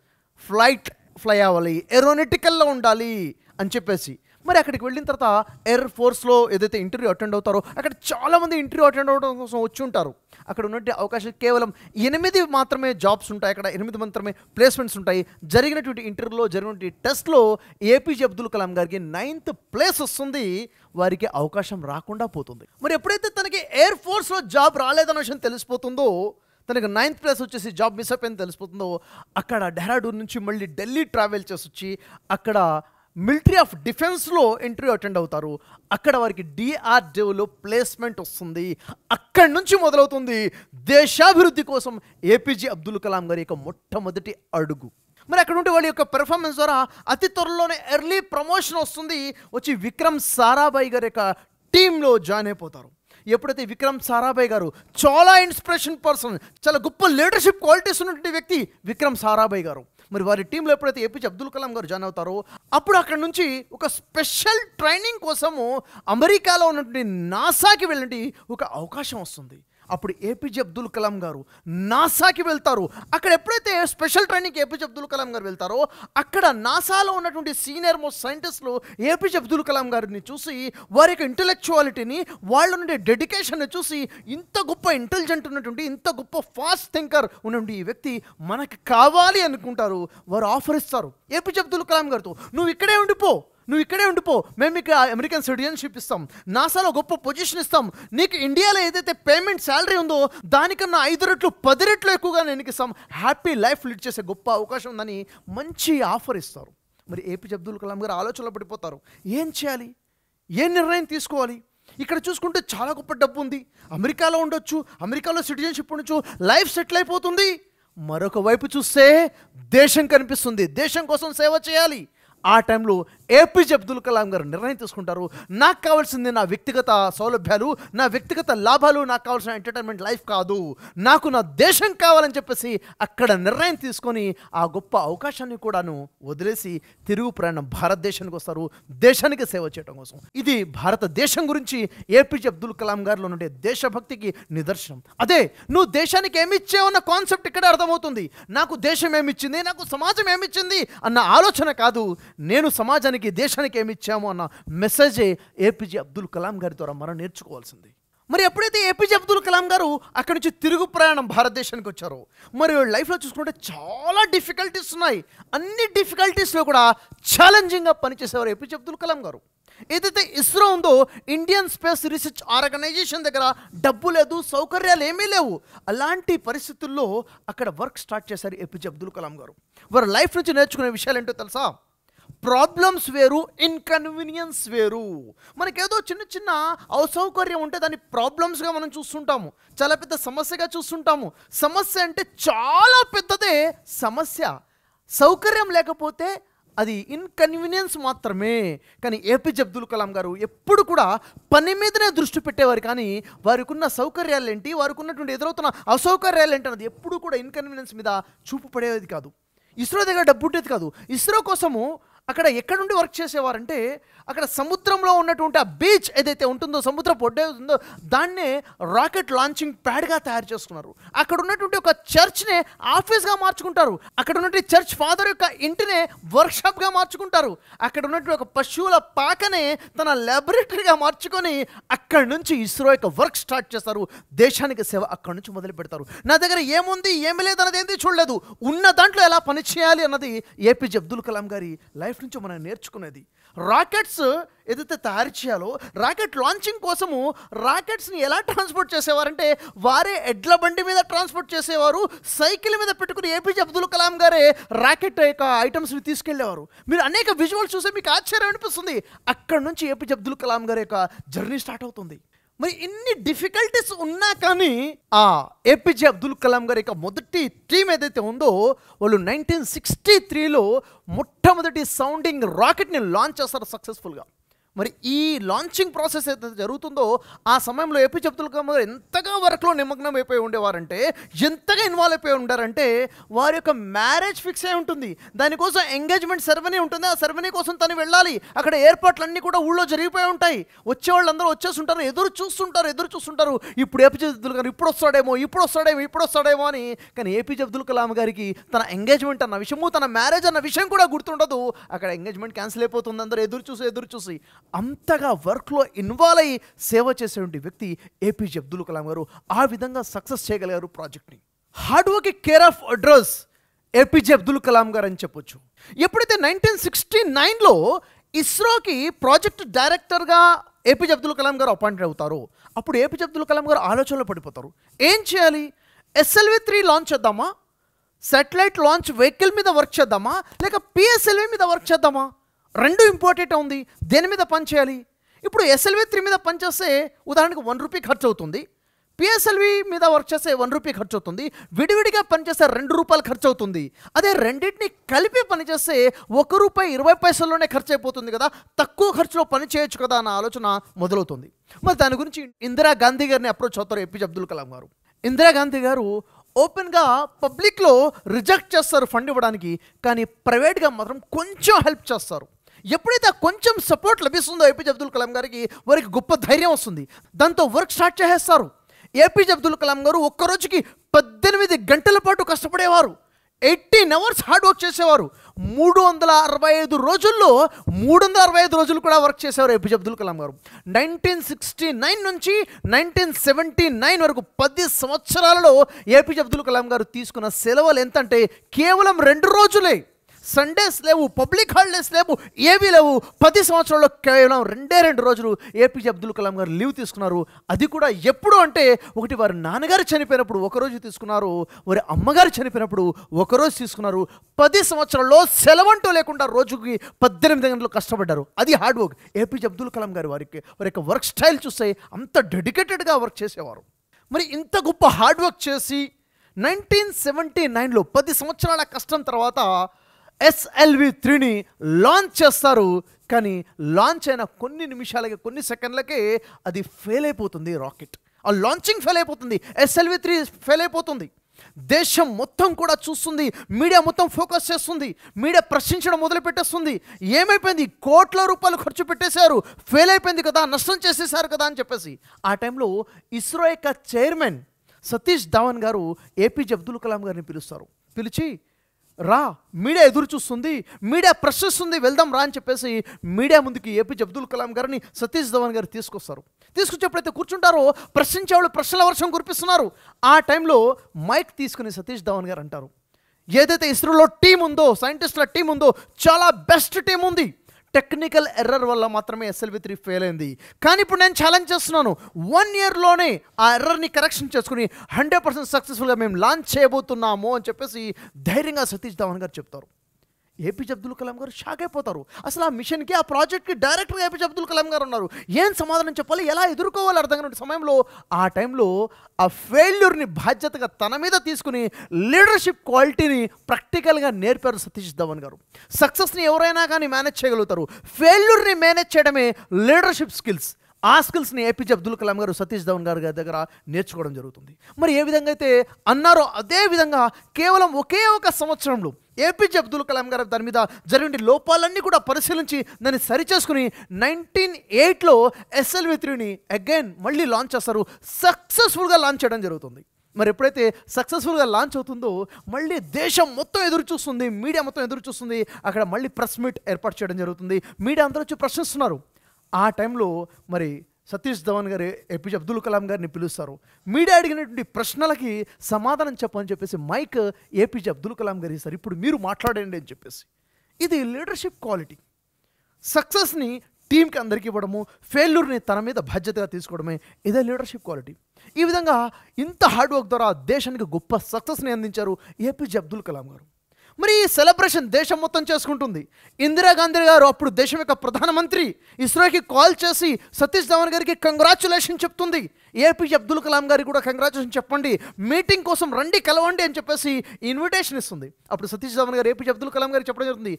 ఫ్లై అవ్వాలి, ఏరోనాటికల్లో ఉండాలి అని చెప్పేసి. మరి అక్కడికి వెళ్ళిన తర్వాత ఎయిర్ ఫోర్స్లో ఏదైతే ఇంటర్వ్యూ అటెండ్ అవుతారో అక్కడ చాలామంది ఇంటర్వ్యూ అటెండ్ అవ్వడం కోసం వచ్చి ఉంటారు. అక్కడ ఉన్నటువంటి అవకాశాలు కేవలం 8 మాత్రమే జాబ్స్ ఉంటాయి, అక్కడ 8 మాత్రమే ప్లేస్మెంట్స్ ఉంటాయి. జరిగినటువంటి ఇంటర్వ్యూలో జరిగినటువంటి టెస్ట్లో APJ అబ్దుల్ కలాం గారికి 9th ప్లేస్ వస్తుంది. వారికి అవకాశం రాకుండా పోతుంది. మరి ఎప్పుడైతే తనకి ఎయిర్ ఫోర్స్లో జాబ్ రాలేదన్న విషయం తెలిసిపోతుందో, తనకి 9th ప్లేస్ వచ్చేసి జాబ్ మిస్ అయిపోయింది తెలిసిపోతుందో, అక్కడ డెహ్రాడూన్ నుంచి మళ్ళీ ఢిల్లీ ట్రావెల్ చేసి వచ్చి అక్కడ మిలిటరీ ఆఫ్ డిఫెన్స్లో ఇంటర్వ్యూ అటెండ్ అవుతారు. అక్కడ వారికి DRDOలో ప్లేస్మెంట్ వస్తుంది. అక్కడి నుంచి మొదలవుతుంది దేశాభివృద్ధి కోసం APJ అబ్దుల్ కలాం గారి యొక్క మొట్టమొదటి అడుగు. మరి అక్కడ ఉంటే వాళ్ళ యొక్క పెర్ఫార్మెన్స్ ద్వారా అతి త్వరలోనే ఎర్లీ ప్రమోషన్ వస్తుంది. వచ్చి విక్రమ్ సారాభాయ్ గారి యొక్క టీంలో జాయిన్ అయిపోతారు. ఎప్పుడైతే విక్రమ్ సారాభాయ్ గారు చాలా ఇన్స్పిరేషన్ పర్సన్, చాలా గొప్ప లీడర్షిప్ క్వాలిటీస్ ఉన్నటువంటి వ్యక్తి విక్రమ్ సారాభాయ్ గారు. మరి వారి టీంలో ఎప్పుడైతే APJ అబ్దుల్ కలాం గారు జాయిన్ అవుతారో అప్పుడు అక్కడ నుంచి ఒక స్పెషల్ ట్రైనింగ్ కోసము అమెరికాలో ఉన్నటువంటి నాసాకి వెళ్ళండి ఒక అవకాశం వస్తుంది. అప్పుడు APJ అబ్దుల్ కలాం గారు నాసాకి వెళ్తారు. అక్కడ ఎప్పుడైతే special training APJ Abdul Kalam గారు వెళ్తారో అక్కడ నాసాలో ఉన్నటువంటి సీనియర్ మోస్ట్ సైంటిస్టులు APJ అబ్దుల్ కలాం గారిని చూసి వారి యొక్క ఇంటెలెక్చువాలిటీని, వాళ్ళ నుండి డెడికేషన్ని చూసి ఇంత గొప్ప ఇంటెలిజెంట్ ఉన్నటువంటి, ఇంత గొప్ప ఫాస్ట్ థింకర్ ఉన్నటువంటి ఈ వ్యక్తి మనకి కావాలి అనుకుంటారు. వారు ఆఫర్ ఇస్తారు APJ అబ్దుల్ కలాం గారితో, నువ్వు ఇక్కడే ఉండిపో, మేము మీకు అమెరికన్ సిటిజన్షిప్ ఇస్తాం, నాసాలో గొప్ప పొజిషన్ ఇస్తాం, నీకు ఇండియాలో ఏదైతే పేమెంట్ శాలరీ ఉందో దానికన్నా 5 రెట్లు 10 రెట్లు ఎక్కువగా నేను ఇస్తాం, హ్యాపీ లైఫ్ లీడ్ చేసే గొప్ప అవకాశం ఉందని మంచి ఆఫర్ ఇస్తారు. మరి APJ అబ్దుల్ కలాం గారు ఆలోచనలో పడిపోతారు. ఏం చేయాలి, ఏ నిర్ణయం తీసుకోవాలి? ఇక్కడ చూసుకుంటే చాలా గొప్ప డబ్బు ఉంది, అమెరికాలో ఉండొచ్చు, అమెరికాలో సిటిజన్షిప్ ఉండొచ్చు, లైఫ్ సెటిల్ అయిపోతుంది. మరొక వైపు చూస్తే దేశం కనిపిస్తుంది, దేశం కోసం సేవ చేయాలి. ఆ టైంలో APJ అబ్దుల్ కలాం గారు నిర్ణయం తీసుకుంటారు, నాకు కావాల్సింది నా వ్యక్తిగత సౌలభ్యాలు, నా వ్యక్తిగత లాభాలు, నాకు కావాల్సిన ఎంటర్టైన్మెంట్ లైఫ్ కాదు, నాకు నా దేశం కావాలని చెప్పేసి అక్కడ నిర్ణయం తీసుకొని ఆ గొప్ప అవకాశాన్ని కూడాను వదిలేసి తిరుగు ప్రయాణం భారతదేశానికి వస్తారు, దేశానికి సేవ చేయడం కోసం. ఇది భారతదేశం గురించి APJ అబ్దుల్ కలాం గారిలో ఉండే దేశభక్తికి నిదర్శనం. అదే నువ్వు దేశానికి ఏమి ఇచ్చావన్న కాన్సెప్ట్ ఇక్కడ అర్థమవుతుంది. నాకు దేశం ఏమిచ్చింది, నాకు సమాజం ఏమిచ్చింది అన్న ఆలోచన కాదు, నేను సమాజానికి దేశానికి ఏమి ఇచ్చాము అన్న మెసేజే APJ అబ్దుల్ కలాం గారి ద్వారా మనం నేర్చుకోవాల్సింది. మరి ఎప్పుడైతే APJ అబ్దుల్ కలాం గారు అక్కడి నుంచి తిరుగు ప్రయాణం భారతదేశానికి వచ్చారో మరి లైఫ్లో చూసుకుంటే చాలా డిఫికల్టీస్ ఉన్నాయి. అన్ని డిఫికల్టీస్లో కూడా ఛాలెంజింగ్గా పనిచేసేవారు APJ అబ్దుల్ కలాం గారు. ఏదైతే ఇస్రో ఉందో, ఇండియన్ స్పేస్ రీసెర్చ్ ఆర్గనైజేషన్ దగ్గర డబ్బు లేదు, సౌకర్యాలు ఏమీ లేవు. అలాంటి పరిస్థితుల్లో అక్కడ వర్క్ స్టార్ట్ చేశారు ఏపీజే అబ్దుల్ కలాం గారు. వారి లైఫ్ నుంచి నేర్చుకునే విషయాలు ఏంటో తెలుసా? ప్రాబ్లమ్స్ వేరు, ఇన్కన్వీనియన్స్ వేరు. మనకేదో చిన్న చిన్న అసౌకర్యం ఉంటే దాన్ని ప్రాబ్లమ్స్గా మనం చూస్తుంటాము, చాలా పెద్ద సమస్యగా చూస్తుంటాము. సమస్య అంటే చాలా పెద్దదే సమస్య. సౌకర్యం లేకపోతే అది ఇన్కన్వీనియన్స్ మాత్రమే. కానీ ఏపీజే అబ్దుల్ కలాం గారు ఎప్పుడు కూడా పని మీదనే దృష్టి పెట్టేవారు. కానీ వారికి ఉన్న సౌకర్యాలు ఏంటి, వారికి ఉన్నటువంటి ఎదురవుతున్న అసౌకర్యాలు ఏంటి అన్నది ఎప్పుడు కూడా ఇన్కన్వీనియన్స్ మీద చూపు పడేది కాదు. ఇస్రో దగ్గర డబ్బు ఉండేది కాదు. ఇస్రో కోసము అక్కడ ఎక్కడుండి వర్క్ చేసేవారంటే, అక్కడ సముద్రంలో ఉన్నటువంటి ఆ బీచ్ ఏదైతే ఉంటుందో, సముద్రపు ఒడ్డే ఉందో, దాన్నే రాకెట్ లాంచింగ్ ప్యాడ్గా తయారు చేసుకున్నారు. అక్కడ ఉన్నటువంటి ఒక చర్చ్నే ఆఫీస్గా మార్చుకుంటారు. అక్కడ ఉన్నటువంటి చర్చ్ ఫాదర్ యొక్క ఇంటినే వర్క్షాప్గా మార్చుకుంటారు. అక్కడ ఉన్నటువంటి ఒక పశువుల పాకనే తన ల్యాబొరేటరీగా మార్చుకొని అక్కడి నుంచి ఇస్రో యొక్క వర్క్ స్టార్ట్ చేస్తారు. దేశానికి సేవ అక్కడి నుంచి మొదలు పెడతారు. నా దగ్గర ఏముంది ఏమి లేదు అన్నది ఏంది చూడలేదు, ఉన్న దాంట్లో ఎలా పని చేయాలి అన్నది ఏపీజే అబ్దుల్ కలాం గారి లైఫ్ నుంచి మనం నేర్చుకునేది. రాకెట్స్ ఏదైతే తయారు చేయాలో, రాకెట్ లాంచింగ్ కోసము రాకెట్స్ని ఎలా ట్రాన్స్పోర్ట్ చేసేవారంటే, వారే ఎడ్ల బండి మీద ట్రాన్స్పోర్ట్ చేసేవారు. సైకిల్ మీద పెట్టుకుని ఏపీజే అబ్దుల్ కలాం గారే రాకెట్ యొక్క ఐటమ్స్ని తీసుకెళ్లేవారు. మీరు అనేక విజువల్స్ చూస్తే మీకు ఆశ్చర్యం అనిపిస్తుంది. అక్కడ నుంచి ఏపీజే అబ్దుల్ కలాం గారి యొక్క జర్నీ స్టార్ట్ అవుతుంది. మరి ఇన్ని డిఫికల్టీస్ ఉన్నా కానీ ఆ ఏపీజే అబ్దుల్ కలాం గారి యొక్క మొదటి టీం ఏదైతే ఉందో, వాళ్ళు 1963లో మొట్టమొదటి సౌండింగ్ రాకెట్ని లాంచ్ చేస్తారు సక్సెస్ఫుల్గా. మరి ఈ లాంచింగ్ ప్రాసెస్ ఏదైతే జరుగుతుందో, ఆ సమయంలో ఏపీజే అబ్దుల్ కలాం గారు ఎంతగా వర్క్లో నిమగ్నం అయిపోయి ఉండేవారంటే, ఎంతగా ఇన్వాల్వ్ అయిపోయి ఉండారంటే, వారి యొక్క మ్యారేజ్ ఫిక్స్ అయి ఉంటుంది. దానికోసం ఎంగేజ్మెంట్ సెరమనీ ఉంటుంది. ఆ సెరమనీ కోసం తను వెళ్ళాలి. అక్కడ ఏర్పాట్లన్నీ కూడా ఊళ్ళో జరిగిపోయి ఉంటాయి. వచ్చేవాళ్ళందరూ వచ్చేస్తుంటారు, ఎదురు చూస్తుంటారు. ఇప్పుడు ఏపీజే అబ్దుల్ గారు ఇప్పుడు వస్తాడేమో అని. కానీ ఏపీజే అబ్దుల్ కలాం గారికి తన ఎంగేజ్మెంట్ అన్న విషయము, తన మ్యారేజ్ అన్న విషయం కూడా గుర్తుండదు. అక్కడ ఎంగేజ్మెంట్ క్యాన్సిల్ అయిపోతుంది. అందరూ ఎదురు చూసి అంతగా వర్క్లో ఇన్వాల్వ్ అయ్యి సేవ చేసేటువంటి వ్యక్తి ఏపీజే అబ్దుల్ కలాం గారు. ఆ విధంగా సక్సెస్ చేయగలిగారు ప్రాజెక్ట్ని. Hard work care of address APJ Abdul Kalam గారు అని చెప్పొచ్చు. ఎప్పుడైతే 1969లో ఇస్రోకి ప్రాజెక్ట్ డైరెక్టర్గా ఏపీజే అబ్దుల్ కలాం గారు అపాయింట్ అవుతారో, అప్పుడు ఏపీజే అబ్దుల్ కలాం గారు ఆలోచనలో పడిపోతారు. ఏం చేయాలి? SLV-3 లాంచ్ చేద్దామా, శాటిలైట్ లాంచ్ వెహికల్ మీద వర్క్ చేద్దామా, లేక PSLV మీద వర్క్ చేద్దామా? రెండు ఇంపార్టెంట్ ఉంది. దేని మీద పని చేయాలి? ఇప్పుడు SLV-3 మీద పనిచేస్తే ఉదాహరణకు ₹1 ఖర్చు అవుతుంది. PSLV మీద వర్క్ చేస్తే ₹1 ఖర్చు అవుతుంది. విడివిడిగా పనిచేస్తే ₹2 ఖర్చు అవుతుంది. అదే రెండింటిని కలిపి పనిచేస్తే ₹1.20 ఖర్చు అయిపోతుంది కదా, తక్కువ ఖర్చులో పని చేయొచ్చు కదా అన్న ఆలోచన మొదలవుతుంది. మరి దాని గురించి ఇందిరాగాంధీ గారిని అప్రోచ్ అవుతారు ఏపీజే అబ్దుల్ కలాం గారు. ఇందిరాగాంధీ గారు ఓపెన్గా పబ్లిక్లో రిజెక్ట్ చేస్తారు ఫండ్ ఇవ్వడానికి, కానీ ప్రైవేట్గా మాత్రం కొంచెం హెల్ప్ చేస్తారు. ఎప్పుడైతే కొంచెం సపోర్ట్ లభిస్తుందో ఏపీజే అబ్దుల్ కలాం గారికి, వారికి గొప్ప ధైర్యం వస్తుంది. దాంతో వర్క్ స్టార్ట్ చేసేస్తారు. ఏపీజే అబ్దుల్ కలాం గారు ఒక్క రోజుకి 18 గంటల పాటు కష్టపడేవారు. 18 అవర్స్ హార్డ్ వర్క్ చేసేవారు. 365 రోజుల్లో 365 రోజులు కూడా వర్క్ చేసేవారు ఏపీజే అబ్దుల్ కలాం గారు. 1969 నుంచి 1979 వరకు 10 సంవత్సరాలలో ఏపీజే అబ్దుల్ కలాం గారు తీసుకున్న సెలవులు ఎంత అంటే కేవలం 2 రోజులే. సండేస్ లేవు, పబ్లిక్ హాలిడేస్ లేవు, ఏవీ లేవు. 10 సంవత్సరాల్లో కేవలం 2 రోజులు ఏపీజే అబ్దుల్ కలాం గారు లీవ్ తీసుకున్నారు. అది కూడా ఎప్పుడు అంటే, ఒకటి వారి నాన్నగారు చనిపోయినప్పుడు ఒకరోజు తీసుకున్నారు, వారి అమ్మగారు చనిపోయినప్పుడు ఒకరోజు తీసుకున్నారు. 10 సంవత్సరాల్లో సెలవంటూ లేకుండా రోజుకి 18 గంటలు కష్టపడ్డారు. అది hard work. APJ Abdul Kalam గారు వారి యొక్క వర్క్ స్టైల్ చూస్తే అంత డెడికేటెడ్గా వర్క్ చేసేవారు. మరి ఇంత గొప్ప హార్డ్ వర్క్ చేసి 1979లో 10 సంవత్సరాల కష్టం తర్వాత SLV-3ని లాంచ్ చేస్తారు. కానీ లాంచ్ అయిన కొన్ని నిమిషాలకి, కొన్ని సెకండ్లకే అది ఫెయిల్ అయిపోతుంది. రాకెట్ ఆ లాంచింగ్ ఫెయిల్ అయిపోతుంది. SLV-3 ఫెయిల్ అయిపోతుంది. దేశం మొత్తం కూడా చూస్తుంది, మీడియా మొత్తం ఫోకస్ చేస్తుంది, మీడియా ప్రశ్నించడం మొదలుపెట్టేస్తుంది. ఏమైపోయింది? కోట్ల రూపాయలు ఖర్చు పెట్టేశారు, ఫెయిల్ అయిపోయింది కదా, నష్టం చేసేశారు కదా అని చెప్పేసి. ఆ టైంలో ఇస్రో యొక్క చైర్మన్ సతీష్ ధావన్ గారు ఏపీజే అబ్దుల్ కలాం గారిని పిలుస్తారు. పిలిచి, రా, మీడియా ఎదురు చూస్తుంది, మీడియా ప్రశ్నిస్తుంది, వెళ్దాం రా అని చెప్పేసి మీడియా ముందుకి ఏపీజే అబ్దుల్ కలాం గారిని సతీష్ ధావన్ గారు తీసుకొస్తారు. తీసుకొచ్చి ఎప్పుడైతే కూర్చుంటారో ప్రశ్నించేవాళ్ళు ప్రశ్నల వర్షం కురిపిస్తున్నారు. ఆ టైంలో మైక్ తీసుకుని సతీష్ ధావన్ గారు అంటారు, ఏదైతే ఇస్రోలో టీం ఉందో, సైంటిస్టుల టీం ఉందో, చాలా బెస్ట్ టీం ఉంది. టెక్నికల్ ఎర్రర్ వల్ల మాత్రమే SLV3 ఫెయిల్ అయింది. కానీ ఇప్పుడు నేను ఛాలెంజ్ చేస్తున్నాను, 1 ఇయర్లోనే ఆ ఎర్రర్ని కరెక్షన్ చేసుకుని 100% సక్సెస్ఫుల్గా మేము లాంచ్ చేయబోతున్నాము అని చెప్పేసి ధైర్యంగా సతీష్ ధవన్ గారు చెప్తారు. ఏపీజే అబ్దుల్ కలాం గారు షాక్ అయిపోతారు. అసలు ఆ మిషన్కి, ఆ ప్రాజెక్ట్కి డైరెక్టర్గా ఏపీజే అబ్దుల్ కలాం గారు ఉన్నారు. ఏం సమాధానం చెప్పాలి, ఎలా ఎదుర్కోవాలి అర్థం కాని సమయంలో ఆ టైంలో ఆ ఫెయిల్యూర్ని బాధ్యతగా తన మీద తీసుకుని లీడర్షిప్ క్వాలిటీని ప్రాక్టికల్గా నేర్పారు సతీష్ ధవన్ గారు. సక్సెస్ని ఎవరైనా కానీ మేనేజ్ చేయగలుగుతారు, ఫెయిల్యూర్ని మేనేజ్ చేయడమే లీడర్షిప్ స్కిల్స్. ఆ స్కిల్స్ని ఏపీజే అబ్దుల్ కలాం గారు సతీష్ ధవన్ గారి దగ్గర నేర్చుకోవడం జరుగుతుంది. మరి ఏ విధంగా అయితే అన్నారో అదే విధంగా కేవలం ఒకే ఒక సంవత్సరంలో ఏపీజే అబ్దుల్ కలాం గారు దాని మీద జరిగిన లోపాలన్నీ కూడా పరిశీలించి దాన్ని సరిచేసుకుని 1908లో SLV3ని అగైన్ మళ్ళీ లాంచ్ చేస్తారు. సక్సెస్ఫుల్గా లాంచ్ చేయడం జరుగుతుంది. మరి ఎప్పుడైతే సక్సెస్ఫుల్గా లాంచ్ అవుతుందో మళ్ళీ దేశం మొత్తం ఎదురు చూస్తుంది, మీడియా మొత్తం ఎదురు చూస్తుంది. అక్కడ మళ్ళీ ప్రెస్ మీట్ ఏర్పాటు చేయడం జరుగుతుంది. మీడియా అందరూ వచ్చి ప్రశ్నిస్తున్నారు. ఆ టైంలో మరి సతీష్ ధవన్ గారు ఏపీజే అబ్దుల్ కలాం గారిని పిలుస్తారు. మీడియా అడిగినటువంటి ప్రశ్నలకి సమాధానం చెప్పని చెప్పేసి మైక్ ఏపీజే అబ్దుల్ కలాం గారు ఇస్తారు. ఇప్పుడు మీరు మాట్లాడండి అని చెప్పేసి. ఇది లీడర్షిప్ క్వాలిటీ. సక్సెస్ని టీంకి అందరికీ ఇవ్వడము, ఫెయిల్యూర్ని తన మీద బాధ్యతగా తీసుకోవడమే ఇదే లీడర్షిప్ క్వాలిటీ. ఈ విధంగా ఇంత హార్డ్ వర్క్ ద్వారా దేశానికి గొప్ప సక్సెస్ని అందించారు ఏపీజే అబ్దుల్ కలాం గారు. మరి ఈ సెలబ్రేషన్ దేశం మొత్తం చేసుకుంటుంది. ఇందిరాగాంధీ గారు అప్పుడు దేశం యొక్క ప్రధానమంత్రి ఇస్రోకి కాల్ చేసి సతీష్ ధవన్ గారికి కంగ్రాచులేషన్ చెప్తుంది. ఏపీజే అబ్దుల్ కలాం గారికి కూడా కంగ్రాచులేషన్ చెప్పండి, మీటింగ్ కోసం రండి, కలవండి అని చెప్పేసి ఇన్విటేషన్ ఇస్తుంది. అప్పుడు సతీష్ ధవన్ గారు ఏపీజే అబ్దుల్ కలాం గారికి చెప్పడం జరుగుతుంది,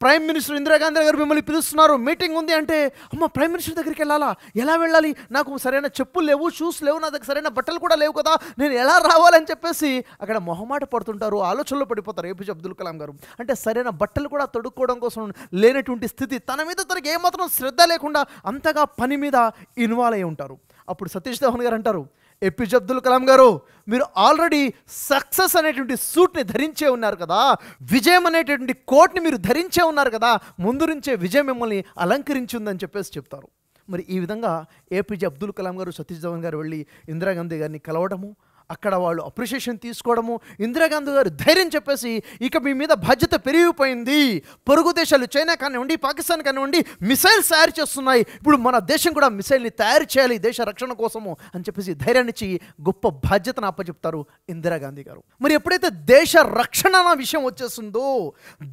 ప్రైమ్ మినిస్టర్ ఇందిరాగాంధీ గారు మిమ్మల్ని పిలుస్తున్నారు, మీటింగ్ ఉంది అంటే. అమ్మ, ప్రైమ్ మినిస్టర్ దగ్గరికి వెళ్ళాలా, ఎలా వెళ్ళాలి, నాకు సరైన చెప్పులు లేవు, షూస్ లేవు, నా దగ్గర సరైన బట్టలు కూడా లేవు కదా, నేను ఎలా రావాలని చెప్పేసి అక్కడ మొహమాట పడుతుంటారు, ఆలోచనలో పడిపోతారు ఏపీజే అబ్దుల్ కలాం గారు. అంటే సరైన బట్టలు కూడా తొడుక్కోవడం కోసం లేనటువంటి స్థితి, తన మీద తనకి ఏమాత్రం శ్రద్ధ లేకుండా అంతగా పని మీద ఇన్వాల్వ్ అయి ఉంటారు. అప్పుడు సతీష్ ధవన్ గారు అంటారు, ఏపీజే అబ్దుల్ కలాం గారు, మీరు ఆల్రెడీ సక్సెస్ అనేటువంటి సూట్ని ధరించే ఉన్నారు కదా, విజయం అనేటువంటి కోట్ని మీరు ధరించే ఉన్నారు కదా, ముందు నుంచే విజయం మిమ్మల్ని అలంకరించిందని చెప్పేసి చెప్తారు. మరి ఈ విధంగా ఏపీజే అబ్దుల్ కలాం గారు సతీష్ ధవన్ గారు వెళ్ళి ఇందిరాగాంధీ గారిని కలవడము, అక్కడ వాళ్ళు అప్రిషియేషన్ తీసుకోవడము, ఇందిరాగాంధీ గారు ధైర్యం చెప్పేసి ఇక మీ మీద బాధ్యత పెరిగిపోయింది, పొరుగు దేశాలు చైనా కానివ్వండి, పాకిస్తాన్ కానివ్వండి మిసైల్స్ తయారు చేస్తున్నాయి, ఇప్పుడు మన దేశం కూడా మిసైల్ని తయారు చేయాలి దేశ రక్షణ కోసము అని చెప్పేసి ధైర్యాన్ని ఇచ్చి గొప్ప బాధ్యతను అప్పచెప్తారు ఇందిరాగాంధీ గారు. మరి ఎప్పుడైతే దేశ రక్షణ అన్న విషయం వచ్చేస్తుందో,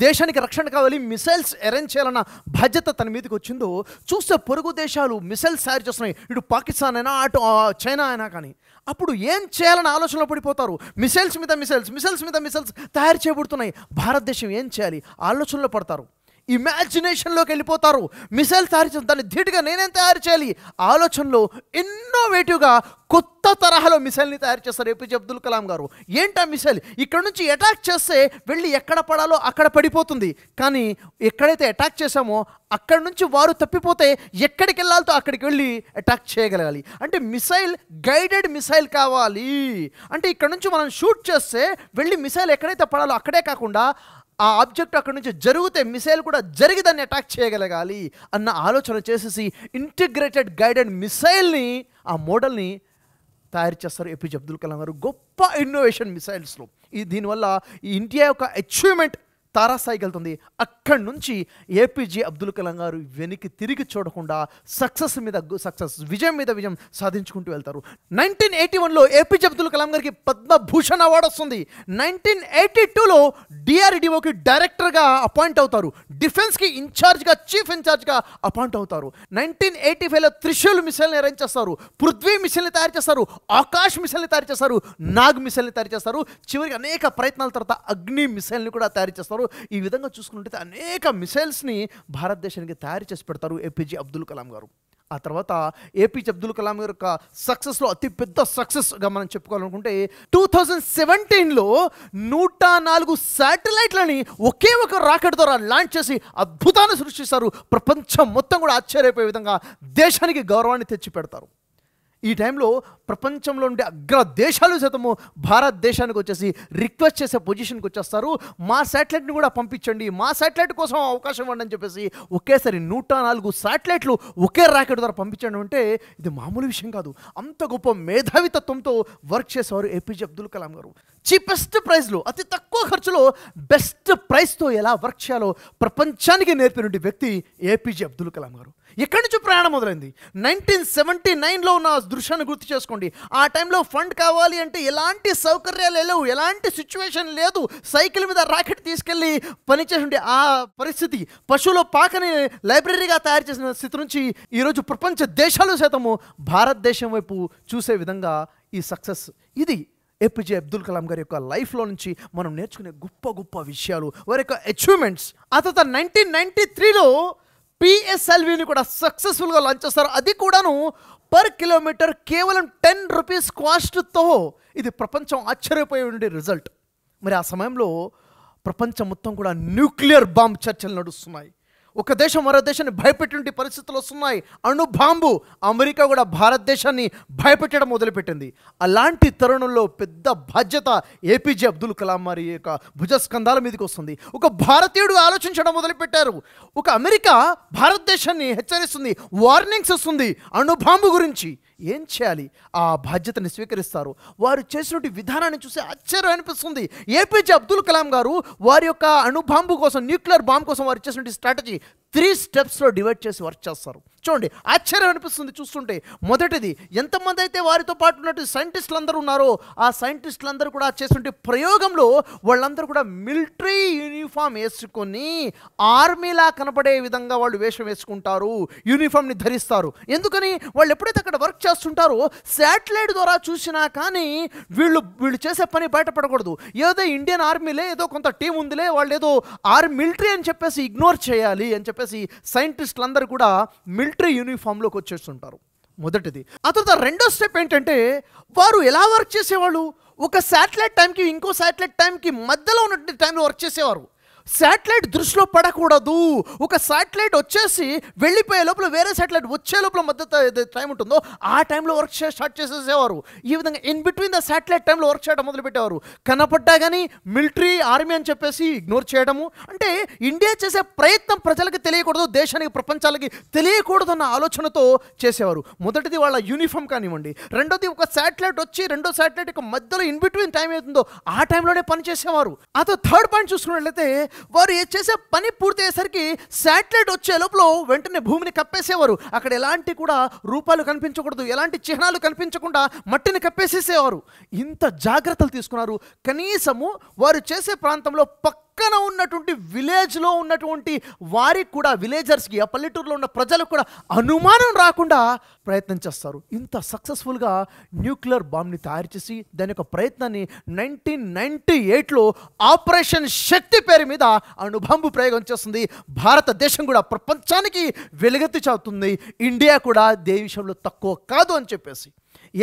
దేశానికి రక్షణ కావాలి, మిసైల్స్ అరేంజ్ చేయాలన్న బాధ్యత తన మీదకి వచ్చిందో, చూస్తే పొరుగు దేశాలు మిసైల్స్ తయారు చేస్తున్నాయి, ఇటు పాకిస్తాన్ అయినా అటు చైనా అయినా కానీ. అప్పుడు ఏం చేయాలని ఆలోచనలో పడిపోతారు. మిసైల్స్ మీద మిసైల్స్ తయారు చేయబడుతున్నాయి, భారతదేశం ఏం చేయాలి ఆలోచనలో పడతారు, ఇమాజినేషన్లోకి వెళ్ళిపోతారు. మిసైల్ తయారు చేసి దాన్ని ధీటుగా నేనేం తయారు చేయాలి ఆలోచనలో ఇన్నోవేటివ్గా కొత్త తరహాలో మిసైల్ని తయారు చేస్తారు ఏపీజే అబ్దుల్ కలాం గారు. ఏంటా మిసైల్, ఇక్కడ నుంచి అటాక్ చేస్తే వెళ్ళి ఎక్కడ పడాలో అక్కడ పడిపోతుంది, కానీ ఎక్కడైతే అటాక్ చేసామో అక్కడి నుంచి వారు తప్పిపోతే ఎక్కడికి వెళ్ళాలో అక్కడికి వెళ్ళి అటాక్ చేయగలగాలి. అంటే మిసైల్ గైడెడ్ మిసైల్ కావాలి. అంటే ఇక్కడ నుంచి మనం షూట్ చేస్తే వెళ్ళి మిసైల్ ఎక్కడైతే పడాలో అక్కడే కాకుండా ఆ ఆబ్జెక్ట్ అక్కడి నుంచి జరిగితే మిసైల్ కూడా జరిగి దాన్ని అటాక్ చేయగలగాలి అన్న ఆలోచన చేసేసి ఇంటిగ్రేటెడ్ గైడెడ్ మిసైల్ని, ఆ మోడల్ని తయారు చేస్తారు ఏపీజే అబ్దుల్ కలాం గారు. గొప్ప ఇన్నోవేషన్ మిసైల్స్లో. దీనివల్ల ఈ ఇండియా యొక్క అచీవ్మెంట్ తారాస్థాయికి వెళ్తుంది. అక్కడి నుంచి ఏపీజే అబ్దుల్ కలాం గారు వెనక్కి తిరిగి చూడకుండా సక్సెస్ మీద సక్సెస్, విజయం మీద విజయం సాధించుకుంటూ వెళ్తారు. 1981లో ఏపీజే అబ్దుల్ కలాం గారికి పద్మభూషణ్ అవార్డు వస్తుంది. 1982లో డిఆర్డిఓకి డైరెక్టర్గా అపాయింట్ అవుతారు. డిఫెన్స్కి ఇన్ఛార్జ్గా, చీఫ్ ఇన్ఛార్జ్గా అపాయింట్ అవుతారు. 1985లో త్రిశూల్ మిసైల్ని అరేంజ్ చేస్తారు, పృథ్వీ మిసైల్ని తయారు చేస్తారు, ఆకాశ్ మిసైల్ని తయారు చేస్తారు, నాగ్ మిసైల్ని తయారు చేస్తారు. చివరికి అనేక ప్రయత్నాల తర్వాత అగ్ని మిసైల్ని కూడా తయారు చేస్తారు. ఈ విధంగా చూసుకుంటే అనేక మిసైల్స్ని భారతదేశానికి తయారు చేసి పెడతారు ఏపీజే అబ్దుల్ కలాం గారు. ఆ తర్వాత ఏపీజే అబ్దుల్ కలాం గారి యొక్క సక్సెస్లో అతిపెద్ద సక్సెస్గా మనం చెప్పుకోవాలనుకుంటే 2017లో 104 శాటిలైట్లని ఒకే ఒక రాకెట్ ద్వారా లాంచ్ చేసి అద్భుతాన్ని సృష్టిస్తారు. ప్రపంచం మొత్తం కూడా ఆశ్చర్యపోయే విధంగా దేశానికి గౌరవాన్ని తెచ్చి పెడతారు. ఈ టైంలో ప్రపంచంలో ఉండే అగ్ర దేశాలు సైతము భారతదేశానికి వచ్చేసి రిక్వెస్ట్ చేసే పొజిషన్కి వచ్చేస్తారు. మా శాటిలైట్ని కూడా పంపించండి, మా శాటిలైట్ కోసం అవకాశం ఇవ్వండి అని చెప్పేసి ఒకేసారి 104 శాటిలైట్లు ఒకే రాకెట్ ద్వారా పంపించడం అంటే ఇది మామూలు విషయం కాదు. అంత గొప్ప మేధావితత్వంతో వర్క్ చేసేవారు ఏపీజే అబ్దుల్ కలాం గారు. చీపెస్ట్ ప్రైస్లో, అతి తక్కువ ఖర్చులో బెస్ట్ ప్రైస్తో ఎలా వర్క్ చేయాలో ప్రపంచానికి నేర్పినటువంటి వ్యక్తి ఏపీజే అబ్దుల్ కలాం గారు. ఎక్కడి నుంచి ప్రయాణం మొదలైంది? 1979లో ఉన్న దృశ్యాన్ని గుర్తు చేసుకోండి. ఆ టైంలో ఫండ్ కావాలి అంటే ఎలాంటి సౌకర్యాలు లేవు, ఎలాంటి సిచ్యువేషన్ లేదు. సైకిల్ మీద రాకెట్ తీసుకెళ్ళి పనిచేసే ఆ పరిస్థితి, పశువుల పాకని లైబ్రరీగా తయారు చేసిన స్థితి నుంచి ఈరోజు ప్రపంచ దేశాలు సైతము భారతదేశం వైపు చూసే విధంగా ఈ సక్సెస్, ఇది ఏపీజే అబ్దుల్ కలాం గారి యొక్క లైఫ్లో నుంచి మనం నేర్చుకునే గొప్ప గొప్ప విషయాలు, వారి యొక్క అచీవ్మెంట్స్. ఆ తర్వాత 1993లో పిఎస్ఎల్విని కూడా సక్సెస్ఫుల్గా లాంచ్ చేస్తారు. అది కూడాను పర్ కిలోమీటర్ కేవలం 10 రూపీస్ కాస్ట్తో. ఇది ప్రపంచం ఆశ్చర్యపోయే ఉండే రిజల్ట్. మరి ఆ సమయంలో ప్రపంచం మొత్తం కూడా న్యూక్లియర్ బాంబ్ చర్చలు నడుస్తున్నాయి. ఒక దేశం మరో దేశాన్ని భయపెట్టే పరిస్థితులు వస్తున్నాయి. అణు బాంబు అమెరికా కూడా భారతదేశాన్ని భయపెట్టడం మొదలుపెట్టింది. అలాంటి తరుణంలో పెద్ద బాధ్యత ఏపీజే అబ్దుల్ కలాం గారి యొక్క భుజస్కంధాల మీదకి వస్తుంది. ఒక భారతీయుడు ఆలోచించడం మొదలుపెట్టారు. ఒక అమెరికా భారతదేశాన్ని హెచ్చరిస్తుంది, వార్నింగ్స్ వస్తుంది అణు బాంబు గురించి. ఏం చేయాలి? ఆ బాధ్యతని స్వీకరిస్తారు. వారు చేసినటువంటి విధానాన్ని చూసి ఆశ్చర్యం అనిపిస్తుంది. ఏపీజే అబ్దుల్ కలాం గారు వారి యొక్క అణు బాంబు కోసం, న్యూక్లియర్ బాంబు కోసం వారు చేసినటువంటి స్ట్రాటజీ 3 స్టెప్స్లో డివైడ్ చేసి వర్క్ చేస్తారు. చూడండి, ఆశ్చర్యం అనిపిస్తుంది చూస్తుంటే. మొదటిది, ఎంతమంది అయితే వారితో పాటు ఉన్నటువంటి సైంటిస్టులు అందరూ ఉన్నారో ఆ సైంటిస్టులందరూ కూడా చేసినటువంటి ప్రయోగంలో వాళ్ళందరూ కూడా మిలిటరీ యూనిఫామ్ వేసుకొని ఆర్మీలా కనపడే విధంగా వాళ్ళు వేషం వేసుకుంటారు, యూనిఫామ్ని ధరిస్తారు. ఎందుకని? వాళ్ళు ఎప్పుడైతే అక్కడ వర్క్ చేస్తుంటారో శాటిలైట్ ద్వారా చూసినా కానీ వీళ్ళు చేసే పని బయటపడకూడదు. ఏదో ఇండియన్ ఆర్మీలే, ఏదో కొంత టీం ఉందిలే, వాళ్ళు ఏదో మిలిటరీ అని చెప్పేసి ఇగ్నోర్ చేయాలి అని చెప్పేసి సైంటిస్టులందరూ కూడా మిలిటరీ యూనిఫామ్లోకి వచ్చేస్తుంటారు. మొదటిది. ఆ తర్వాత రెండో స్టెప్ ఏంటంటే, వారు ఎలా వర్క్ చేసేవాళ్ళు? ఒక శాటిలైట్ టైంకి ఇంకో శాటిలైట్ టైంకి మధ్యలో ఉన్నటువంటి టైంలో వర్క్ చేసేవారు. శాటిలైట్ దృష్టిలో పడకూడదు. ఒక శాటిలైట్ వచ్చేసి వెళ్ళిపోయే లోపల వేరే శాటిలైట్ వచ్చే లోపల మధ్య టైం ఉంటుందో ఆ టైంలో వర్క్ స్టార్ట్ చేసేసేవారు. ఈ విధంగా ఇన్ బిట్వీన్ ద శాటిలైట్ టైంలో వర్క్ చేయడం మొదలుపెట్టేవారు. కనపడ్డా కానీ మిలిటరీ, ఆర్మీ అని చెప్పేసి ఇగ్నోర్ చేయడము. అంటే ఇండియా చేసే ప్రయత్నం ప్రజలకు తెలియకూడదు, దేశానికి, ప్రపంచాలకి తెలియకూడదు అన్న ఆలోచనతో చేసేవారు. మొదటిది వాళ్ళ యూనిఫామ్ కానివ్వండి. రెండోది, ఒక శాటిలైట్ వచ్చి రెండో శాటిలైట్ యొక్క మధ్యలో ఇన్ బిట్వీన్ టైం అవుతుందో ఆ టైంలోనే పని చేసేవారు. అదో థర్డ్ పాయింట్ చూసుకున్నట్లయితే, వారు చేసే పని పూర్తి అయ్యేసరికి శాటిలైట్ వచ్చే లోపల వెంటనే భూమిని కప్పేసేవారు. అక్కడ ఎలాంటి కూడా రూపాలు కనిపించకూడదు, ఎలాంటి చిహ్నాలు కనిపించకుండా మట్టిని కప్పేసేసేవారు. ఇంత జాగ్రత్తలు తీసుకున్నారు. కనీసము వారు చేసే ప్రాంతంలో పక్కన ఉన్నటువంటి విలేజ్లో ఉన్నటువంటి వారికి కూడా, విలేజర్స్కి, ఆ పల్లెటూరులో ఉన్న ప్రజలకు కూడా అనుమానం రాకుండా ప్రయత్నం చేస్తారు. ఇంత సక్సెస్ఫుల్గా న్యూక్లియర్ బాంబ్ని తయారు చేసి దాని యొక్క ప్రయత్నాన్ని 1998లో ఆపరేషన్ శక్తి పేరు మీద అణుబాంబు ప్రయోగం చేస్తుంది. భారతదేశం కూడా ప్రపంచానికి వెలుగెత్తి చాటుతుంది. ఇండియా కూడా ఏ విషయంలో తక్కువ కాదు అని చెప్పేసి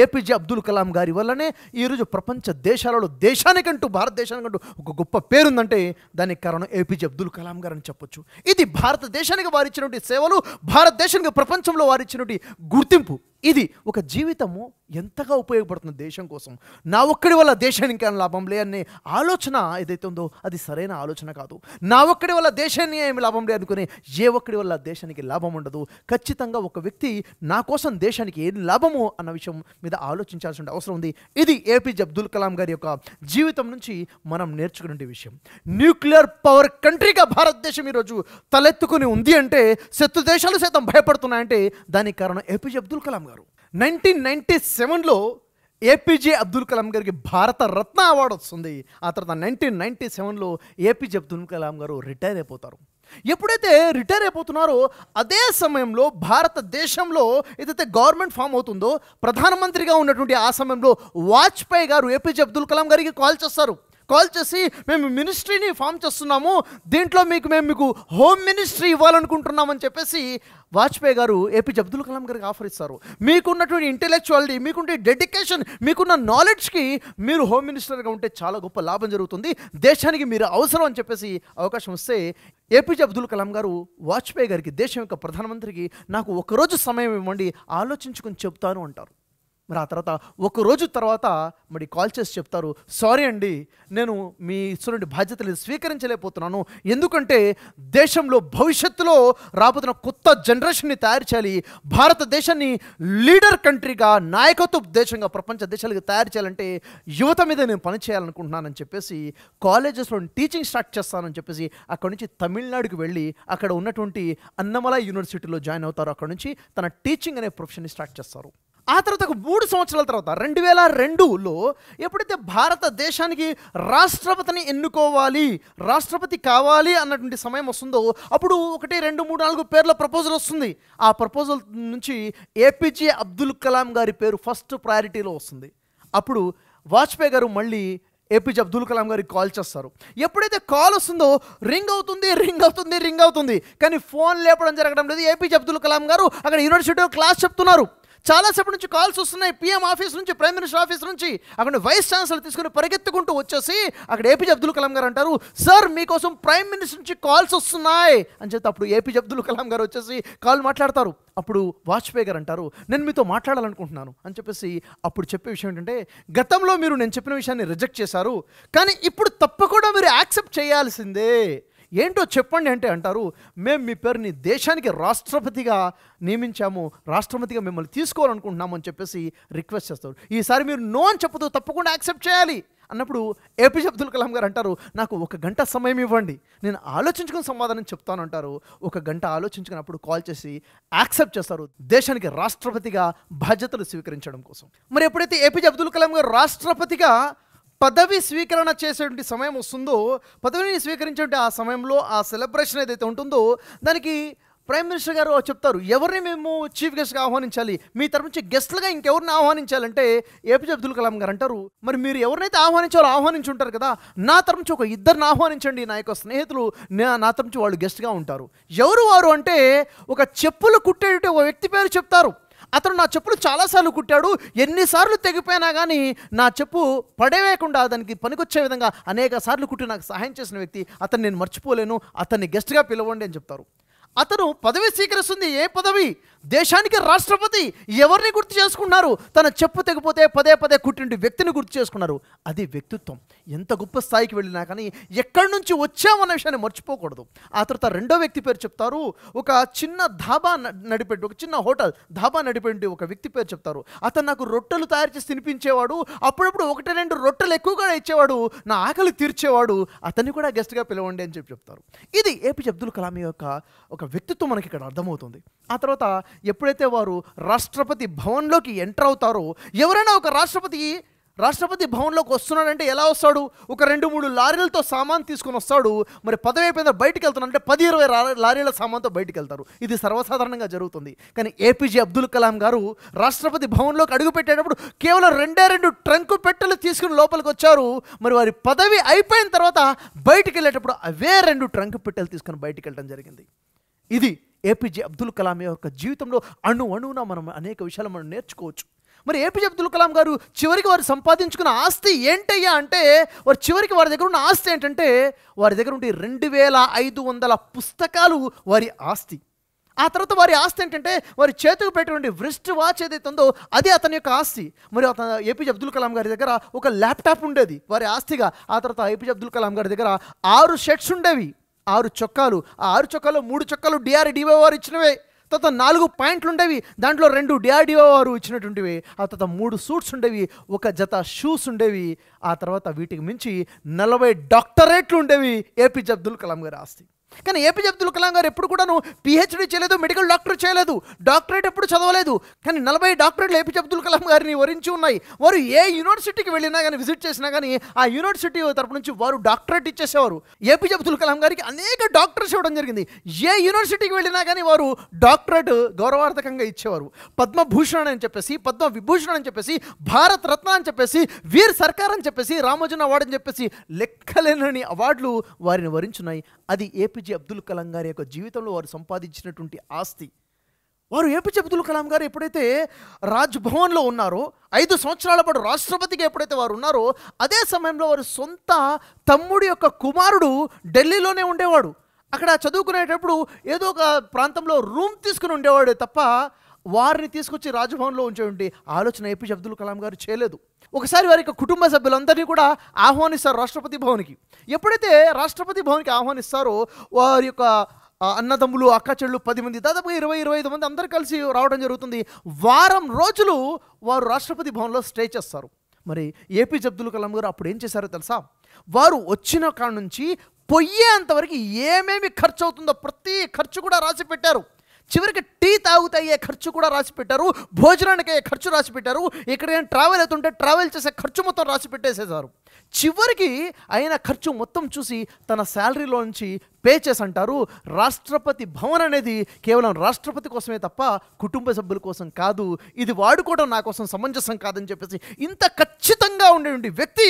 ఏపీజే అబ్దుల్ కలాం గారి వల్లనే ఈరోజు ప్రపంచ దేశాలలో దేశానికంటూ, భారతదేశానికంటూ ఒక గొప్ప పేరుందంటే దానికి కారణం ఏపీజే అబ్దుల్ కలాం గారు అని చెప్పొచ్చు. ఇది భారతదేశానికి వారిచ్చినటువంటి సేవలు, భారతదేశానికి ప్రపంచంలో వారిచ్చినటువంటి గుర్తింపు. ఇది ఒక జీవితము ఎంతగా ఉపయోగపడుతుంది దేశం కోసం. నా ఒక్కడి వల్ల దేశానికి లాభం లే అనే ఆలోచన ఏదైతే ఉందో అది సరైన ఆలోచన కాదు. నా ఒక్కడి వల్ల దేశాన్ని ఏమి లాభం లే అనుకునే ఏ ఒక్కడి వల్ల దేశానికి లాభం ఉండదు. ఖచ్చితంగా ఒక వ్యక్తి నా కోసం దేశానికి ఏం లాభమో అన్న విషయం మీద ఆలోచించాల్సిన అవసరం ఉంది. ఇది ఏపీజే అబ్దుల్ కలాం గారి యొక్క జీవితం నుంచి మనం నేర్చుకునే విషయం. న్యూక్లియర్ పవర్ కంట్రీగా భారతదేశం ఈరోజు తలెత్తుకుని ఉంది అంటే, శత్రు దేశాలు సైతం భయపడుతున్నాయంటే దానికి కారణం ఏపీజే అబ్దుల్ కలాం గారు. 1997లో ఏపీజే అబ్దుల్ కలాం గారికి భారత రత్న అవార్డు వస్తుంది. ఆ తర్వాత 1997లో ఏపీజే అబ్దుల్ కలాం గారు రిటైర్ అయిపోతారు. ఎప్పుడైతే రిటైర్ అయిపోతున్నారో అదే సమయంలో భారతదేశంలో ఏదైతే గవర్నమెంట్ ఫామ్ అవుతుందో, ప్రధానమంత్రిగా ఉన్నటువంటి ఆ సమయంలో వాజ్పేయి గారు ఏపీజే అబ్దుల్ కలాం గారికి కాల్ చేస్తారు. కాల్ చేసి, మేము మినిస్ట్రీని ఫామ్ చేస్తున్నాము, దీంట్లో మేము మీకు హోమ్ మినిస్ట్రీ ఇవ్వాలనుకుంటున్నామని చెప్పేసి వాజ్పేయి గారు ఏపీజే అబ్దుల్ కలాం గారికి ఆఫర్ ఇస్తారు. మీకున్నటువంటి ఇంటెలెక్చువాలిటీ, మీకుంటే డెడికేషన్, మీకున్న నాలెడ్జ్కి మీరు హోమ్ మినిస్టర్గా ఉంటే చాలా గొప్ప లాభం జరుగుతుంది, దేశానికి మీరు అవసరం అని చెప్పేసి అవకాశం వస్తే ఏపీజే అబ్దుల్ కలాం గారు వాజ్పేయి గారికి, దేశం యొక్క ప్రధానమంత్రికి, నాకు ఒకరోజు సమయం ఇవ్వండి, ఆలోచించుకొని చెప్తాను అంటారు. మరి ఆ తర్వాత ఒక రోజు తర్వాత మరి కాల్ చేసి చెప్తారు, సారీ అండి, నేను మీ ఇస్తున్న బాధ్యతలు స్వీకరించలేకపోతున్నాను. ఎందుకంటే దేశంలో భవిష్యత్తులో రాబోతున్న కొత్త జనరేషన్ని తయారు చేయాలి, భారతదేశాన్ని లీడర్ కంట్రీగా, నాయకత్వ దేశంగా ప్రపంచ దేశాలకు తయారు చేయాలంటే యువత మీద నేను పని చేయాలనుకుంటున్నానని చెప్పేసి కాలేజెస్లో టీచింగ్ స్టార్ట్ చేస్తానని చెప్పేసి అక్కడ నుంచి తమిళనాడుకి వెళ్ళి అక్కడ ఉన్నటువంటి అన్నమలై యూనివర్సిటీలో జాయిన్ అవుతారు. అక్కడ నుంచి తన టీచింగ్ అనే ప్రొఫెషన్ని స్టార్ట్ చేస్తారు. ఆ తర్వాత ఒక 3 సంవత్సరాల తర్వాత 2002లో ఎప్పుడైతే భారతదేశానికి రాష్ట్రపతిని ఎన్నుకోవాలి, రాష్ట్రపతి కావాలి అన్నటువంటి సమయం వస్తుందో అప్పుడు 1, 2, 3, 4 పేర్ల ప్రపోజల్ వస్తుంది. ఆ ప్రపోజల్ నుంచి ఏపీజే అబ్దుల్ కలాం గారి పేరు ఫస్ట్ ప్రయారిటీలో వస్తుంది. అప్పుడు వాజ్పేయి గారు మళ్ళీ ఏపీజే అబ్దుల్ కలాం గారికి కాల్ చేస్తారు. ఎప్పుడైతే కాల్ వస్తుందో రింగ్ అవుతుంది, కానీ ఫోన్ లేపడం జరగడం లేదు. ఏపీజే అబ్దుల్ కలాం గారు అక్కడ యూనివర్సిటీలో క్లాస్ చెప్తున్నారు. చాలాసేపటి నుంచి కాల్స్ వస్తున్నాయి, పిఎం ఆఫీస్ నుంచి, ప్రైమ్ మినిస్టర్ ఆఫీస్ నుంచి. అక్కడ వైస్ ఛాన్సలర్ తీసుకుని పరిగెత్తుకుంటూ వచ్చేసి అక్కడ ఏపీజే అబ్దుల్ కలాం గారు అంటారు, సార్ మీకోసం ప్రైమ్ మినిస్టర్ నుంచి కాల్స్ వస్తున్నాయి అని చెప్తే అప్పుడు ఏపీజే అబ్దుల్ కలాం గారు వచ్చేసి కాల్ మాట్లాడతారు. అప్పుడు వాజ్పేయి గారు అంటారు, నేను మీతో మాట్లాడాలనుకుంటున్నాను అని చెప్పేసి అప్పుడు చెప్పే విషయం ఏంటంటే, గతంలో మీరు నేను చెప్పిన విషయాన్ని రిజెక్ట్ చేశారు, కానీ ఇప్పుడు తప్పకుండా మీరు యాక్సెప్ట్ చేయాల్సిందే, ఏంటో చెప్పండి అంటే అంటారు, మేము మీ పేరుని దేశానికి రాష్ట్రపతిగా నియమించాము, రాష్ట్రపతిగా మిమ్మల్ని తీసుకోవాలనుకుంటున్నాము అని చెప్పేసి రిక్వెస్ట్ చేస్తారు. ఈసారి మీరు నో అని చెప్పదు, తప్పకుండా యాక్సెప్ట్ చేయాలి అన్నప్పుడు ఏపీజే అబ్దుల్ కలాం గారు అంటారు, నాకు 1 గంట సమయం ఇవ్వండి, నేను ఆలోచించుకుని సమాధానం చెప్తాను అంటారు. 1 గంట ఆలోచించుకున్నప్పుడు కాల్ చేసి యాక్సెప్ట్ చేస్తారు దేశానికి రాష్ట్రపతిగా బాధ్యతలు స్వీకరించడం కోసం. మరి ఎప్పుడైతే ఏపీజే అబ్దుల్ కలాం గారు రాష్ట్రపతిగా పదవి స్వీకరణ చేసేటువంటి సమయం వస్తుందో, పదవిని స్వీకరించే ఆ సమయంలో ఆ సెలబ్రేషన్ ఏదైతే ఉంటుందో దానికి ప్రైమ్ మినిస్టర్ గారు చెప్తారు, ఎవరిని మేము చీఫ్ గెస్ట్గా ఆహ్వానించాలి, మీ తరపు నుంచి గెస్ట్లుగా ఇంకెవరిని ఆహ్వానించాలంటే ఏపీజే అబ్దుల్ కలాం గారు అంటారు, మరి మీరు ఎవరినైతే ఆహ్వానించాలో ఆహ్వానించుంటారు కదా, నా తరపు నుంచి ఒక 2 ఆహ్వానించండి, నా యొక్క స్నేహితులు, నా తరపు నుంచి వాళ్ళు గెస్ట్గా ఉంటారు. ఎవరు వారు అంటే ఒక చెప్పులు కుట్టేట ఒక వ్యక్తి పేరు చెప్తారు. అతను నా చెప్పులు చాలాసార్లు కుట్టాడు, ఎన్నిసార్లు తెగిపోయినా కానీ నా చెప్పు పడేయకుండా దానికి పనికొచ్చే విధంగా అనేక సార్లు కుట్టి నాకు సహాయం చేసిన వ్యక్తి, అతను నేను మర్చిపోలేను, అతన్ని గెస్ట్గా పిలవండి అని చెప్తారు. అతను పదవి స్వీకరిస్తుంది. ఏ పదవి? దేశానికి రాష్ట్రపతి. ఎవరిని గుర్తు చేసుకున్నారు? తన చెప్పు తెగిపోతే పదే పదే కుట్టింటి వ్యక్తిని గుర్తు చేసుకున్నారు. అది వ్యక్తిత్వం. ఎంత గొప్ప స్థాయికి వెళ్ళినా కానీ ఎక్కడి నుంచి వచ్చామన్న విషయాన్ని మర్చిపోకూడదు. ఆ తర్వాత రెండో వ్యక్తి పేరు చెప్తారు. ఒక చిన్న ధాబా నడిపెట్టి, ఒక చిన్న హోటల్ ధాబా నడిపెట్టి ఒక వ్యక్తి పేరు చెప్తారు. అతను నాకు రొట్టెలు తయారు చేసి తినిపించేవాడు, అప్పుడప్పుడు 1-2 రొట్టెలు ఎక్కువగా ఇచ్చేవాడు, నా ఆకలి తీర్చేవాడు, అతన్ని కూడా గెస్ట్గా పిలవండి అని చెప్తారు. ఇది ఏపీజే అబ్దుల్ కలాం యొక్క ఒక వ్యక్తిత్వం మనకి ఇక్కడ అర్థమవుతుంది. ఆ తర్వాత ఎప్పుడైతే వారు రాష్ట్రపతి భవన్లోకి ఎంటర్ అవుతారో, ఎవరైనా ఒక రాష్ట్రపతి భవన్లోకి వస్తున్నాడంటే ఎలా వస్తాడు? ఒక 2-3 లారీలతో సామాన్ తీసుకొని వస్తాడు. మరి పదవి అయిపోయిన బయటికి వెళ్తున్నాడంటే 10-20 లారీల సామాన్తో బయటికి వెళ్తారు. ఇది సర్వసాధారణంగా జరుగుతుంది. కానీ ఏపీజే అబ్దుల్ కలాం గారు రాష్ట్రపతి భవన్లోకి అడుగు పెట్టేటప్పుడు కేవలం 2 ట్రంకు పెట్టెలు తీసుకుని లోపలికి వచ్చారు. మరి వారి పదవి అయిపోయిన తర్వాత బయటికి వెళ్ళేటప్పుడు అవే 2 ట్రంకు పెట్టెలు తీసుకొని బయటికి వెళ్ళడం జరిగింది. ఇది ఏపీజే అబ్దుల్ కలాం యొక్క జీవితంలో అణువున మనం అనేక విషయాలు మనం నేర్చుకోవచ్చు. మరి ఏపీజే అబ్దుల్ కలాం గారు చివరికి వారు సంపాదించుకున్న ఆస్తి ఏంటయ్యా అంటే, వారి దగ్గర ఉన్న ఆస్తి ఏంటంటే, వారి దగ్గర ఉండే 2500 పుస్తకాలు వారి ఆస్తి. ఆ తర్వాత వారి ఆస్తి ఏంటంటే, వారి చేతికి పెట్టినటువంటి వ్రిస్ట్ వాచ్ ఏదైతే ఉందో అది అతని యొక్క ఆస్తి. మరి అతను ఏపీజే అబ్దుల్ కలాం గారి దగ్గర ఒక ల్యాప్టాప్ ఉండేది వారి ఆస్తిగా. ఆ తర్వాత ఏపీజే అబ్దుల్ కలాం గారి దగ్గర 6 షర్ట్స్ ఉండేవి, 6 చొక్కాలు. ఆ 6 చొక్కాలో 3 చొక్కాలు DRDO వారు ఇచ్చినవే. తర్వాత 4 ప్యాంట్లు ఉండేవి, దాంట్లో 2 DRDO వారు ఇచ్చినటువంటివి. ఆ తర్వాత 3 సూట్స్ ఉండేవి, 1 జత షూస్ ఉండేవి. ఆ తర్వాత వీటికి మించి 40 డాక్టరేట్లు ఉండేవి ఏపీజే అబ్దుల్ కలాం గారి ఆస్తి. కానీ ఏపీజే అబ్దుల్ కలాం గారు ఎప్పుడు కూడాను PhD చేయలేదు, మెడికల్ డాక్టర్ చేయలేదు, డాక్టరేట్ ఎప్పుడు చదవలేదు. కానీ 40 డాక్టరేట్లు ఏపీజే అబ్దుల్ కలాం గారిని వరించి ఉన్నాయి. వారు ఏ యూనివర్సిటీకి వెళ్ళినా కానీ, విజిట్ చేసినా కానీ ఆ యూనివర్సిటీ తరపు నుంచి వారు డాక్టరేట్ ఇచ్చేసేవారు. ఏపీజే అబ్దుల్ కలాం గారికి అనేక డాక్టర్స్ ఇవ్వడం జరిగింది. ఏ యూనివర్సిటీకి వెళ్ళినా కానీ వారు డాక్టరేట్ గౌరవార్థకంగా ఇచ్చేవారు. పద్మభూషణ్ అని చెప్పేసి, పద్మవిభూషణ్ అని చెప్పేసి, భారత్ రత్న అని చెప్పేసి, వీర్ సర్కార్ అని చెప్పేసి, రామోజన్ అవార్డు అని చెప్పేసి లెక్కలేనని అవార్డులు వారిని వరించున్నాయి. అది ఏపీజే అబ్దుల్ కలాం గారి యొక్క జీవితంలో వారు సంపాదించినటువంటి ఆస్తి. వారు ఏపీజే అబ్దుల్ కలాం గారు ఎప్పుడైతే రాజ్భవన్లో ఉన్నారో, 5 సంవత్సరాల పాటు రాష్ట్రపతిగా ఎప్పుడైతే వారు ఉన్నారో, అదే సమయంలో వారి సొంత తమ్ముడి యొక్క కుమారుడు ఢిల్లీలోనే ఉండేవాడు. అక్కడ చదువుకునేటప్పుడు ఏదో ఒక ప్రాంతంలో రూమ్ తీసుకుని ఉండేవాడు తప్ప వారిని తీసుకొచ్చి రాజ్భవన్లో ఉంచేటువంటి ఆలోచన ఏపీజే అబ్దుల్ కలాం గారు చేయలేదు. ఒకసారి వారి యొక్క కుటుంబ సభ్యులందరినీ కూడా ఆహ్వానిస్తారు రాష్ట్రపతి భవన్కి. ఎప్పుడైతే రాష్ట్రపతి భవన్కి ఆహ్వానిస్తారో వారి యొక్క అన్నదమ్ములు, అక్క చెళ్ళు 10 మంది, దాదాపు 20-25 మంది అందరూ కలిసి రావడం జరుగుతుంది. వారం రోజులు వారు రాష్ట్రపతి భవన్లో స్టే చేస్తారు. మరి ఏపీజే అబ్దుల్ కలాం గారు అప్పుడు ఏం చేశారో తెలుసా? వారు వచ్చిన కాడ నుంచి పొయ్యేంతవరకు ఏమేమి ఖర్చు అవుతుందో ప్రతి ఖర్చు కూడా రాసి పెట్టారు. చివరికి టీ తాగుతే అయ్యే ఖర్చు కూడా రాసి పెట్టారు, భోజనానికి అయ్యే ఖర్చు రాసి పెట్టారు, ఎక్కడికైనా ట్రావెల్ అవుతుంటే ట్రావెల్ చేసే ఖర్చు మొత్తం రాసి పెట్టేసేసారు. చివరికి అయిన ఖర్చు మొత్తం చూసి తన శాలరీలో నుంచి పే చేసి అంటారు, రాష్ట్రపతి భవన్ అనేది కేవలం రాష్ట్రపతి కోసమే తప్ప కుటుంబ సభ్యుల కోసం కాదు, ఇది వాడుకోవడం నా కోసం సమంజసం కాదని చెప్పేసి ఇంత ఖచ్చితంగా ఉండేటువంటి వ్యక్తి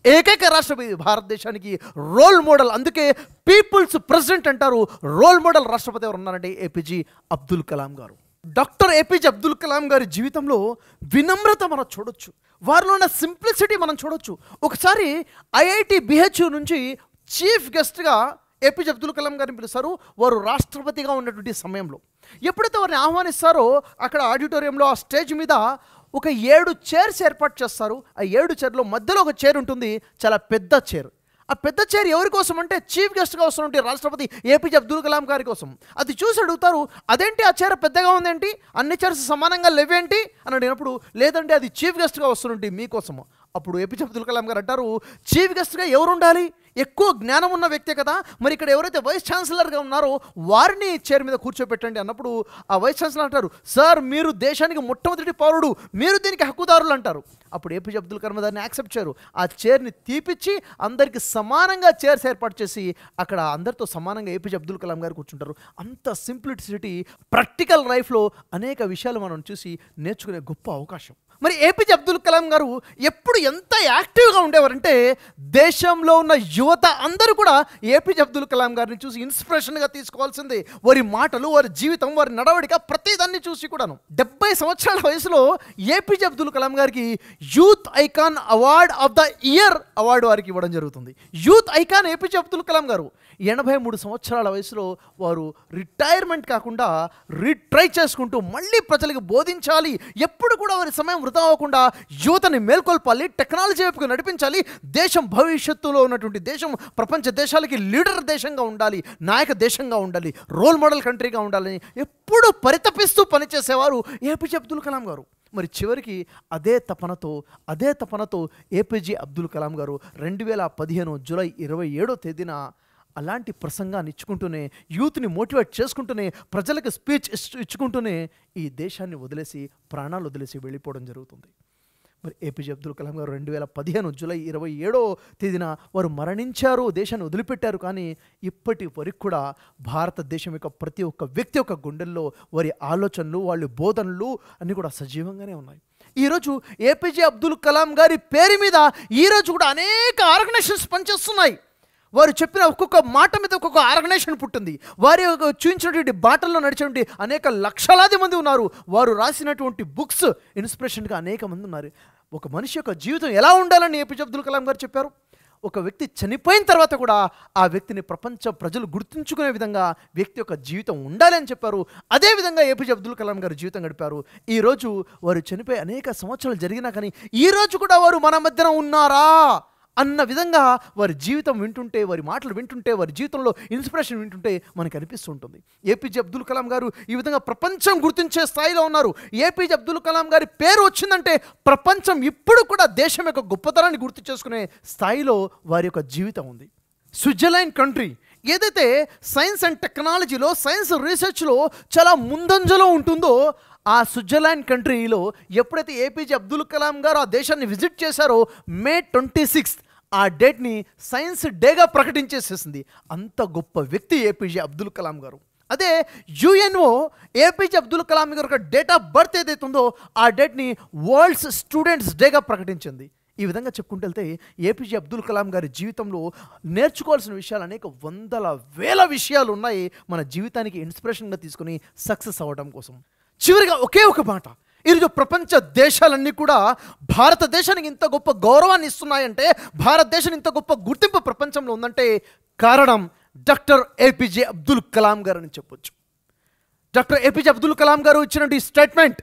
ఏకైక రాష్ట్రపతి, భారతదేశానికి రోల్ మోడల్. అందుకే పీపుల్స్ ప్రెసిడెంట్ అంటారు. రోల్ మోడల్ రాష్ట్రపతి ఎవరు ఉన్నారంటే ఏపీజే అబ్దుల్ కలాం గారు. డాక్టర్ ఏపీజే అబ్దుల్ కలాం గారి జీవితంలో వినమ్రత మనం చూడొచ్చు, వారిలో ఉన్న సింప్లిసిటీ మనం చూడొచ్చు. ఒకసారి ఐఐటి బిహెచ్యు నుంచి చీఫ్ గెస్ట్గా ఏపీజే అబ్దుల్ కలాం గారిని పిలుస్తారు. వారు రాష్ట్రపతిగా ఉన్నటువంటి సమయంలో ఎప్పుడైతే వారిని ఆహ్వానిస్తారో అక్కడ ఆడిటోరియంలో ఆ స్టేజ్ మీద ఒక 7 చైర్స్ ఏర్పాటు చేస్తారు. ఆ 7 చైర్లో మధ్యలో ఒక చైర్ ఉంటుంది, చాలా పెద్ద చైర్. ఆ పెద్ద చైర్ ఎవరి కోసం అంటే చీఫ్ గెస్ట్గా వస్తున్నటువంటి రాష్ట్రపతి ఏపీజే అబ్దుల్ కలాం గారి కోసం. అది చూసి అడుగుతారు, అదేంటి ఆ చైర్ పెద్దగా ఉందేంటి, అన్ని చైర్స్ సమానంగా లేవేంటి అని అడిగినప్పుడు, లేదంటే అది చీఫ్ గెస్ట్గా వస్తున్నట్టు మీకోసము. అప్పుడు ఏపీజే అబ్దుల్ కలాం గారు అంటారు, చీఫ్ గెస్ట్గా ఎవరు ఉండాలి, ఎక్కువ జ్ఞానం ఉన్న వ్యక్తే కదా, మరి ఇక్కడ ఎవరైతే వైస్ ఛాన్సలర్గా ఉన్నారో వారిని చైర్ మీద కూర్చోబెట్టండి అన్నప్పుడు ఆ వైస్ ఛాన్సలర్ అంటారు, సార్ మీరు దేశానికి మొట్టమొదటి పౌరుడు, మీరు దీనికి హక్కుదారులు అంటారు. అప్పుడు ఏపీజే అబ్దుల్ కలాం దాన్ని యాక్సెప్ట్ చేయరు. ఆ చైర్ని తీపిచ్చి అందరికీ సమానంగా చైర్స్ ఏర్పాటు చేసి అక్కడ అందరితో సమానంగా ఏపీజే అబ్దుల్ కలాం గారు కూర్చుంటారు. అంత సింప్లిసిటీ, ప్రాక్టికల్ లైఫ్లో అనేక విషయాలు మనం చూసి నేర్చుకునే గొప్ప అవకాశం. మరి ఏపీజే అబ్దుల్ కలాం గారు ఎప్పుడు ఎంత యాక్టివ్గా ఉండేవారంటే దేశంలో ఉన్న యువత అందరూ కూడా ఏపీజే అబ్దుల్ కలాం గారిని చూసి ఇన్స్పిరేషన్గా తీసుకోవాల్సిందే. వారి మాటలు, వారి జీవితం, వారి నడవడిక ప్రతిదాన్ని చూసి కూడాను. 70 సంవత్సరాల వయసులో ఏపీజే అబ్దుల్ కలాం గారికి youth icon award of the year award వారికి ఇవ్వడం జరుగుతుంది. Youth icon APJ Abdul Kalam గారు 83 సంవత్సరాల వయసులో వారు రిటైర్మెంట్ కాకుండా రీట్రై చేసుకుంటూ మళ్ళీ ప్రజలకు బోధించాలి, ఎప్పుడు కూడా వారి సమయం వృధా అవ్వకుండా యువతని మేల్కొల్పాలి, టెక్నాలజీ వైపుకు నడిపించాలి, దేశం భవిష్యత్తులో ఉన్నటువంటి దేశం ప్రపంచ దేశాలకి లీడర్ దేశంగా ఉండాలి, నాయక దేశంగా ఉండాలి, రోల్ మోడల్ కంట్రీగా ఉండాలని ఎప్పుడు పరితపిస్తూ పనిచేసేవారు ఏపీజే అబ్దుల్ కలాం గారు. మరి చివరికి అదే తపనతో ఏపీజే అబ్దుల్ కలాం గారు 2015 జూలై 27వ తేదీన అలాంటి ప్రసంగాన్ని ఇచ్చుకుంటూనే, యూత్ని మోటివేట్ చేసుకుంటూనే, ప్రజలకు స్పీచ్ ఇచ్చుకుంటూనే ఈ దేశాన్ని వదిలేసి, ప్రాణాలు వదిలేసి వెళ్ళిపోవడం జరుగుతుంది. మరి ఏపీజే అబ్దుల్ కలాం గారు 2015 జూలై 27వ తేదీన వారు మరణించారు, దేశాన్ని వదిలిపెట్టారు. కానీ ఇప్పటి వరకు కూడా భారతదేశం యొక్క ప్రతి ఒక్క వ్యక్తి యొక్క గుండెల్లో వారి ఆలోచనలు, వాళ్ళ బోధనలు అన్నీ కూడా సజీవంగానే ఉన్నాయి. ఈరోజు ఏపీజే అబ్దుల్ కలాం గారి పేరు మీద ఈరోజు కూడా అనేక ఆర్గనైజేషన్స్ పనిచేస్తున్నాయి. వారు చెప్పిన ఒక్కొక్క మాట మీద ఒక్కొక్క ఆర్గనైజేషన్ పుట్టింది. వారి చూపించినటువంటి బాటల్లో నడిచినటువంటి అనేక లక్షలాది మంది ఉన్నారు. వారు రాసినటువంటి బుక్స్ ఇన్స్పిరేషన్గా అనేక మంది ఉన్నారు. ఒక మనిషి యొక్క జీవితం ఎలా ఉండాలని ఏపీజే అబ్దుల్ కలాం గారు చెప్పారు. ఒక వ్యక్తి చనిపోయిన తర్వాత కూడా ఆ వ్యక్తిని ప్రపంచ ప్రజలు గుర్తుంచుకునే విధంగా వ్యక్తి యొక్క జీవితం ఉండాలి అని చెప్పారు. అదేవిధంగా ఏపీజే అబ్దుల్ కలాం గారు జీవితం గడిపారు. ఈరోజు వారు చనిపోయి అనేక సంవత్సరాలు జరిగినా కానీ ఈరోజు కూడా వారు మన మధ్యన ఉన్నారా అన్న విధంగా వారి జీవితం వింటుంటే, వారి మాటలు వింటుంటే, వారి జీవితంలో ఇన్స్పిరేషన్ వింటుంటే మనకు అనిపిస్తుంటుంది. ఏపీజే అబ్దుల్ కలాం గారు ఈ విధంగా ప్రపంచం గుర్తించే స్థాయిలో ఉన్నారు. ఏపీజే అబ్దుల్ కలాం గారి పేరు వచ్చిందంటే ప్రపంచం ఇప్పుడు కూడా దేశం యొక్క గొప్పతనాన్ని గుర్తు చేసుకునే స్థాయిలో వారి యొక్క జీవితం ఉంది. స్విట్జర్లాండ్ కంట్రీ ఏదైతే సైన్స్ అండ్ టెక్నాలజీలో, సైన్స్ రీసెర్చ్లో చాలా ముందంజలో ఉంటుందో, ఆ స్విట్జర్లాండ్ కంట్రీలో ఎప్పుడైతే ఏపీజే అబ్దుల్ కలాం గారు ఆ దేశాన్ని విజిట్ చేశారో May 26 ఆ డేట్ని సైన్స్ డేగా ప్రకటించేసేసింది. అంత గొప్ప వ్యక్తి ఏపీజే అబ్దుల్ కలాం గారు. అదే యుఎన్ఓ ఏపీజే అబ్దుల్ కలాం గారు ఒక డేట్ ఆఫ్ బర్త్ ఏదైతే ఉందో ఆ డేట్ని వరల్డ్స్ స్టూడెంట్స్ డేగా ప్రకటించింది. ఈ విధంగా చెప్పుకుంటూ వెళ్తే ఏపీజే అబ్దుల్ కలాం గారి జీవితంలో నేర్చుకోవాల్సిన విషయాలు అనేక వందల వేల విషయాలు ఉన్నాయి మన జీవితానికి ఇన్స్పిరేషన్గా తీసుకుని సక్సెస్ అవ్వడం కోసం. చివరిగా ఒకే ఒక మాట, ఈరోజు ప్రపంచ దేశాలన్నీ కూడా భారతదేశానికి ఇంత గొప్ప గౌరవాన్ని ఇస్తున్నాయంటే, భారతదేశం ఇంత గొప్ప గుర్తింపు ప్రపంచంలో ఉందంటే కారణం డాక్టర్ ఏపీజే అబ్దుల్ కలాం గారు అని చెప్పొచ్చు. డాక్టర్ ఏపీజే అబ్దుల్ కలాం గారు ఇచ్చినటువంటి స్టేట్మెంట్,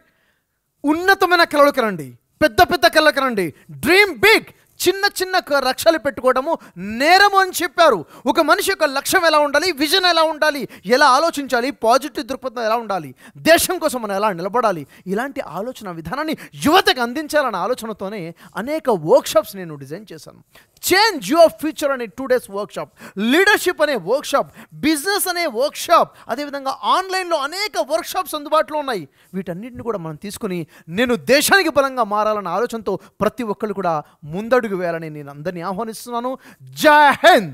ఉన్నతమైన కలలు కనండి, పెద్ద పెద్ద కలలు కనండి, డ్రీమ్ బిగ్. చిన్న చిన్న లక్ష్యాలు పెట్టుకోవడము నేరము అని చెప్పారు. ఒక మనిషి యొక్క లక్ష్యం ఎలా ఉండాలి, విజన్ ఎలా ఉండాలి, ఎలా ఆలోచించాలి, పాజిటివ్ దృక్పథం ఎలా ఉండాలి, దేశం కోసం మనం ఎలా నిలబడాలి, ఇలాంటి ఆలోచన విధానాన్ని యువతకు అందించాలన్న ఆలోచనతోనే అనేక వర్క్షాప్స్ నేను డిజైన్ చేశాను. చేంజ్ యువర్ ఫ్యూచర్ అనే 2 days వర్క్షాప్, లీడర్షిప్ అనే వర్క్షాప్, బిజినెస్ అనే వర్క్షాప్, అదేవిధంగా ఆన్లైన్లో అనేక వర్క్షాప్స్ అందుబాటులో ఉన్నాయి. వీటన్నిటిని కూడా మనం తీసుకుని నేను దేశానికి బలంగా మారాలన్న ఆలోచనతో ప్రతి ఒక్కళ్ళు కూడా ముందడుగు వేయాలని నేను అందరినీ ఆహ్వానిస్తున్నాను. జై హింద్.